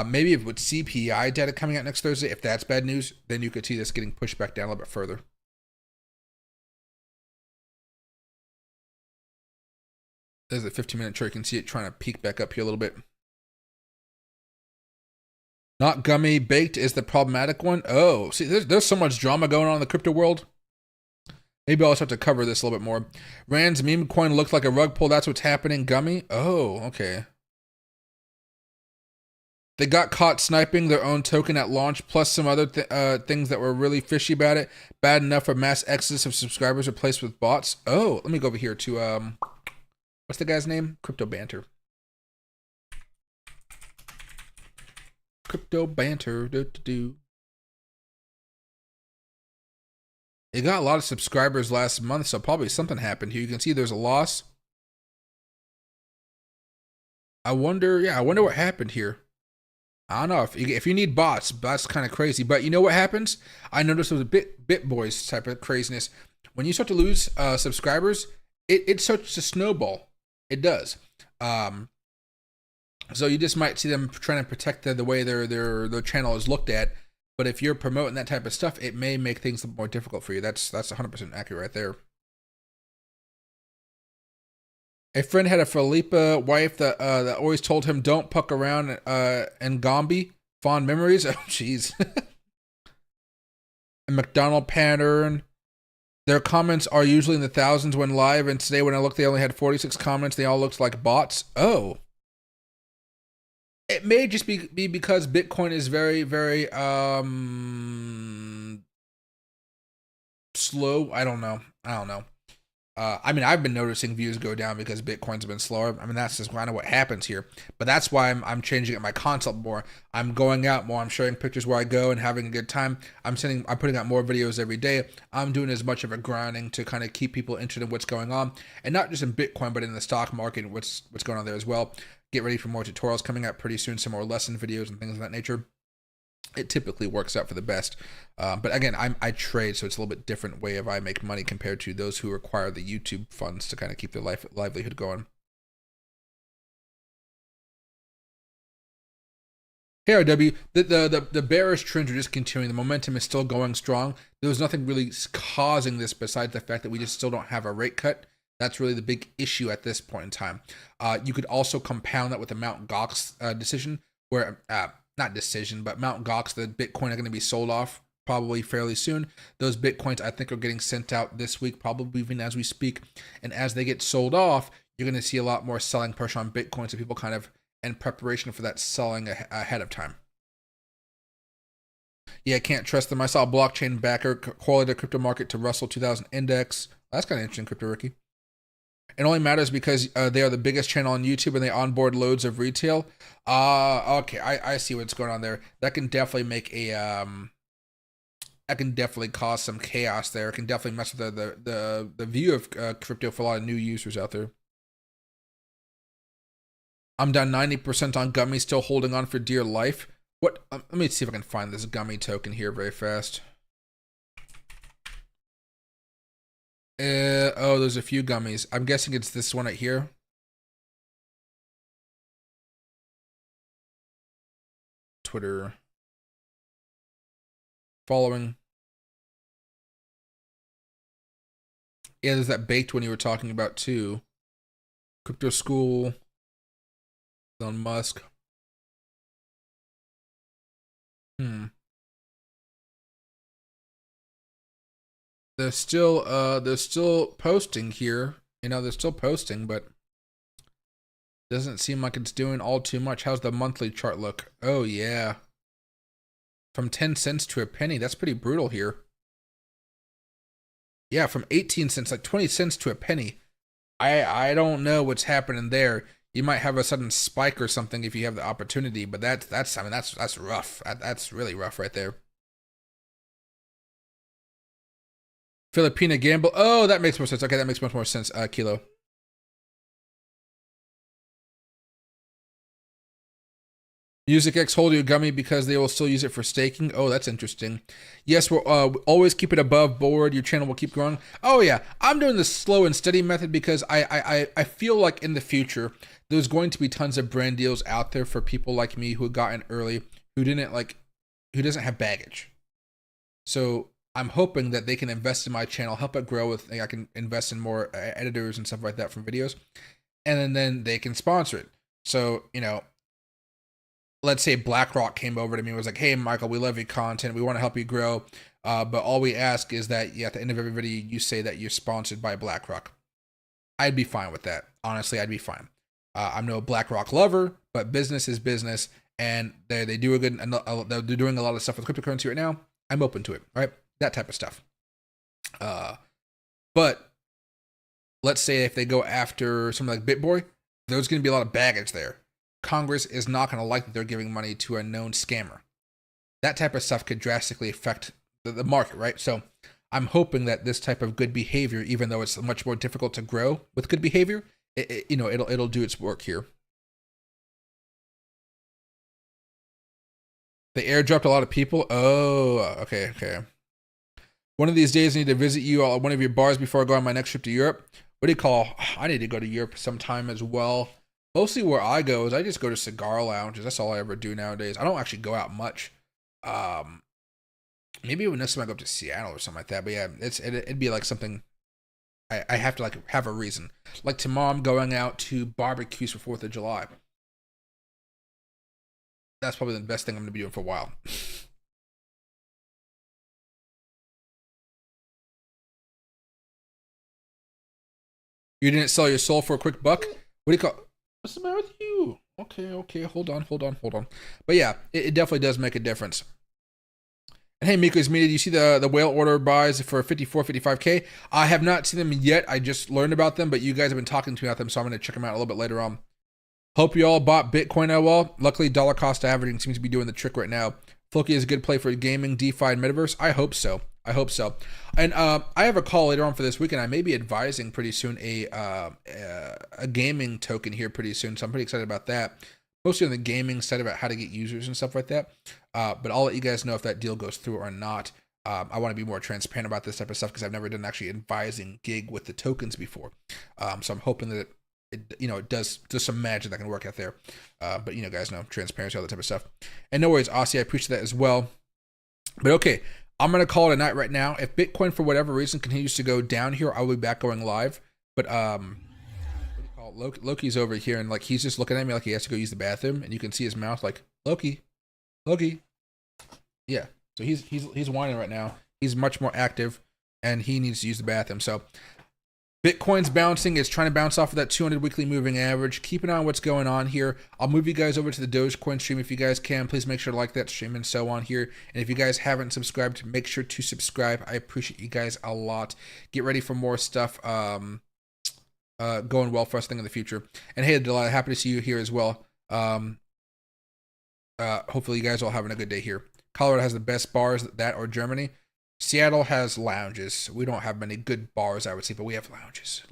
Speaker 1: Maybe with CPI data coming out next Thursday, if that's bad news, then you could see this getting pushed back down a little bit further. There's a 15-minute chart. You can see it trying to peek back up here a little bit. Not gummy. Baked is the problematic one. Oh, see, there's so much drama going on in the crypto world. Maybe I'll just have to cover this a little bit more. Rand's meme coin looks like a rug pull. That's what's happening. Gummy? Oh, okay. They got caught sniping their own token at launch, plus some other things that were really fishy about it. Bad enough for mass exodus of subscribers replaced with bots. Oh, let me go over here to What's the guy's name? Crypto Banter. Crypto Banter. Do. It got a lot of subscribers last month, so probably something happened here. You can see there's a loss. I wonder what happened here. I don't know if you need bots, that's kind of crazy. But you know what happens? I noticed with a BitBoys type of craziness. When you start to lose subscribers, it starts to snowball. It does. So you just might see them trying to protect the way their channel is looked at. But if you're promoting that type of stuff, it may make things more difficult for you. That's 100% accurate right there. A friend had a Felipa wife that always told him, "Don't puck around and Gombe." Fond memories. Oh, jeez. A McDonald pattern. Their comments are usually in the thousands when live, and today when I looked, they only had 46 comments. They all looked like bots. Oh. It may just be because Bitcoin is very, very slow. I don't know. I mean, I've been noticing views go down because Bitcoin's been slower. I mean, that's just kind of what happens here. But that's why I'm changing up my concept more. I'm going out more. I'm sharing pictures where I go and having a good time. I'm putting out more videos every day. I'm doing as much of a grinding to kind of keep people interested in what's going on, and not just in Bitcoin, but in the stock market, what's going on there as well. Get ready for more tutorials coming out pretty soon. Some more lesson videos and things of that nature. It typically works out for the best. But again, I trade, so it's a little bit different way of I make money compared to those who require the YouTube funds to kind of keep their livelihood going. Hey RW, the bearish trends are just continuing. The momentum is still going strong. There was nothing really causing this besides the fact that we just still don't have a rate cut. That's really the big issue at this point in time. You could also compound that with the Mt. Gox decision, where not decision, but Mt. Gox, the Bitcoin are going to be sold off probably fairly soon. Those Bitcoins, I think, are getting sent out this week, probably even as we speak. And as they get sold off, you're going to see a lot more selling pressure on Bitcoin, so people kind of in preparation for that selling ahead of time. Yeah, I can't trust them. I saw a blockchain backer quality crypto market to Russell 2000 index. That's kind of interesting, Crypto Ricky. It only matters because they are the biggest channel on YouTube and they onboard loads of retail. Okay, I see what's going on there. That can definitely make a that can definitely cause some chaos there. It can definitely mess with the view of crypto for a lot of new users out there. I'm down 90% on Gummy, still holding on for dear life. What? Let me see if I can find this Gummy token here very fast. Oh, there's a few gummies. I'm guessing it's this one right here. Twitter. Following. Yeah, there's that baked one you were talking about too. Crypto School. Elon Musk. They're still posting here. You know, they're still posting, but doesn't seem like it's doing all too much. How's the monthly chart look? Oh yeah. From 10 cents to a penny. That's pretty brutal here. Yeah, from 18 cents, like 20 cents to a penny. I don't know what's happening there. You might have a sudden spike or something if you have the opportunity, but that's rough. That's really rough right there. Filipina Gamble. Oh, that makes more sense. Okay, that makes much more sense. Kilo. Music X hold your gummy because they will still use it for staking. Oh, that's interesting. Yes, we'll always keep it above board. Your channel will keep growing. Oh yeah, I'm doing the slow and steady method because I feel like in the future there's going to be tons of brand deals out there for people like me who got in early, who doesn't have baggage. So I'm hoping that they can invest in my channel, help it grow with, I can invest in more editors and stuff like that from videos, and then they can sponsor it. So, you know, let's say BlackRock came over to me and was like, hey, Michael, we love your content. We want to help you grow. But all we ask is that at the end of every video, you say that you're sponsored by BlackRock. I'd be fine with that. Honestly, I'd be fine. I'm no BlackRock lover, but business is business. And they do they're doing a lot of stuff with cryptocurrency right now. I'm open to it, right? That type of stuff. But let's say if they go after something like BitBoy, there's going to be a lot of baggage there. Congress is not going to like that they're giving money to a known scammer. That type of stuff could drastically affect the market, right? So I'm hoping that this type of good behavior, even though it's much more difficult to grow with good behavior, it'll do its work here. They airdropped a lot of people. Oh, okay. One of these days, I need to visit you at one of your bars before I go on my next trip to Europe. What do you call? I need to go to Europe sometime as well. Mostly where I go is I just go to cigar lounges. That's all I ever do nowadays. I don't actually go out much. Maybe when next time I go up to Seattle or something like that. But yeah, it'd be like something I have to like have a reason. Like tomorrow I'm going out to barbecues for 4th of July. That's probably the best thing I'm going to be doing for a while. You didn't sell your soul for a quick buck? What do you call? What's the matter with you? Okay. Hold on. But yeah, it definitely does make a difference. And hey, Miko's Media, do you see the whale order buys for 54, 55K? I have not seen them yet. I just learned about them, but you guys have been talking to me about them, so I'm going to check them out a little bit later on. Hope you all bought Bitcoin LOL. Luckily, dollar cost averaging seems to be doing the trick right now. Floki is a good play for gaming, DeFi, and metaverse. I hope so. And I have a call later on for this week, and I may be advising pretty soon a gaming token here pretty soon. So I'm pretty excited about that. Mostly on the gaming side about how to get users and stuff like that. But I'll let you guys know if that deal goes through or not. I want to be more transparent about this type of stuff because I've never done actually advising gig with the tokens before. So I'm hoping that it does some magic that can work out there. But guys know transparency, all that type of stuff. And no worries, Aussie, I appreciate that as well. But okay, I'm gonna call it a night right now. If Bitcoin for whatever reason continues to go down here, I'll be back going live. But what do you call it? Loki's over here and like he's just looking at me like he has to go use the bathroom, and you can see his mouth like Loki. Yeah. So he's whining right now. He's much more active, and he needs to use the bathroom. So Bitcoin's bouncing. It's trying to bounce off of that 200 weekly moving average. Keep an eye on what's going on here. I'll move you guys over to the Dogecoin stream if you guys can. Please make sure to like that stream and so on here. And if you guys haven't subscribed, make sure to subscribe. I appreciate you guys a lot. Get ready for more stuff going well for us in the future. And hey, Delilah, happy to see you here as well. Hopefully you guys are all having a good day here. Colorado has the best bars, that or Germany. Seattle has lounges. We don't have many good bars, I would say, but we have lounges.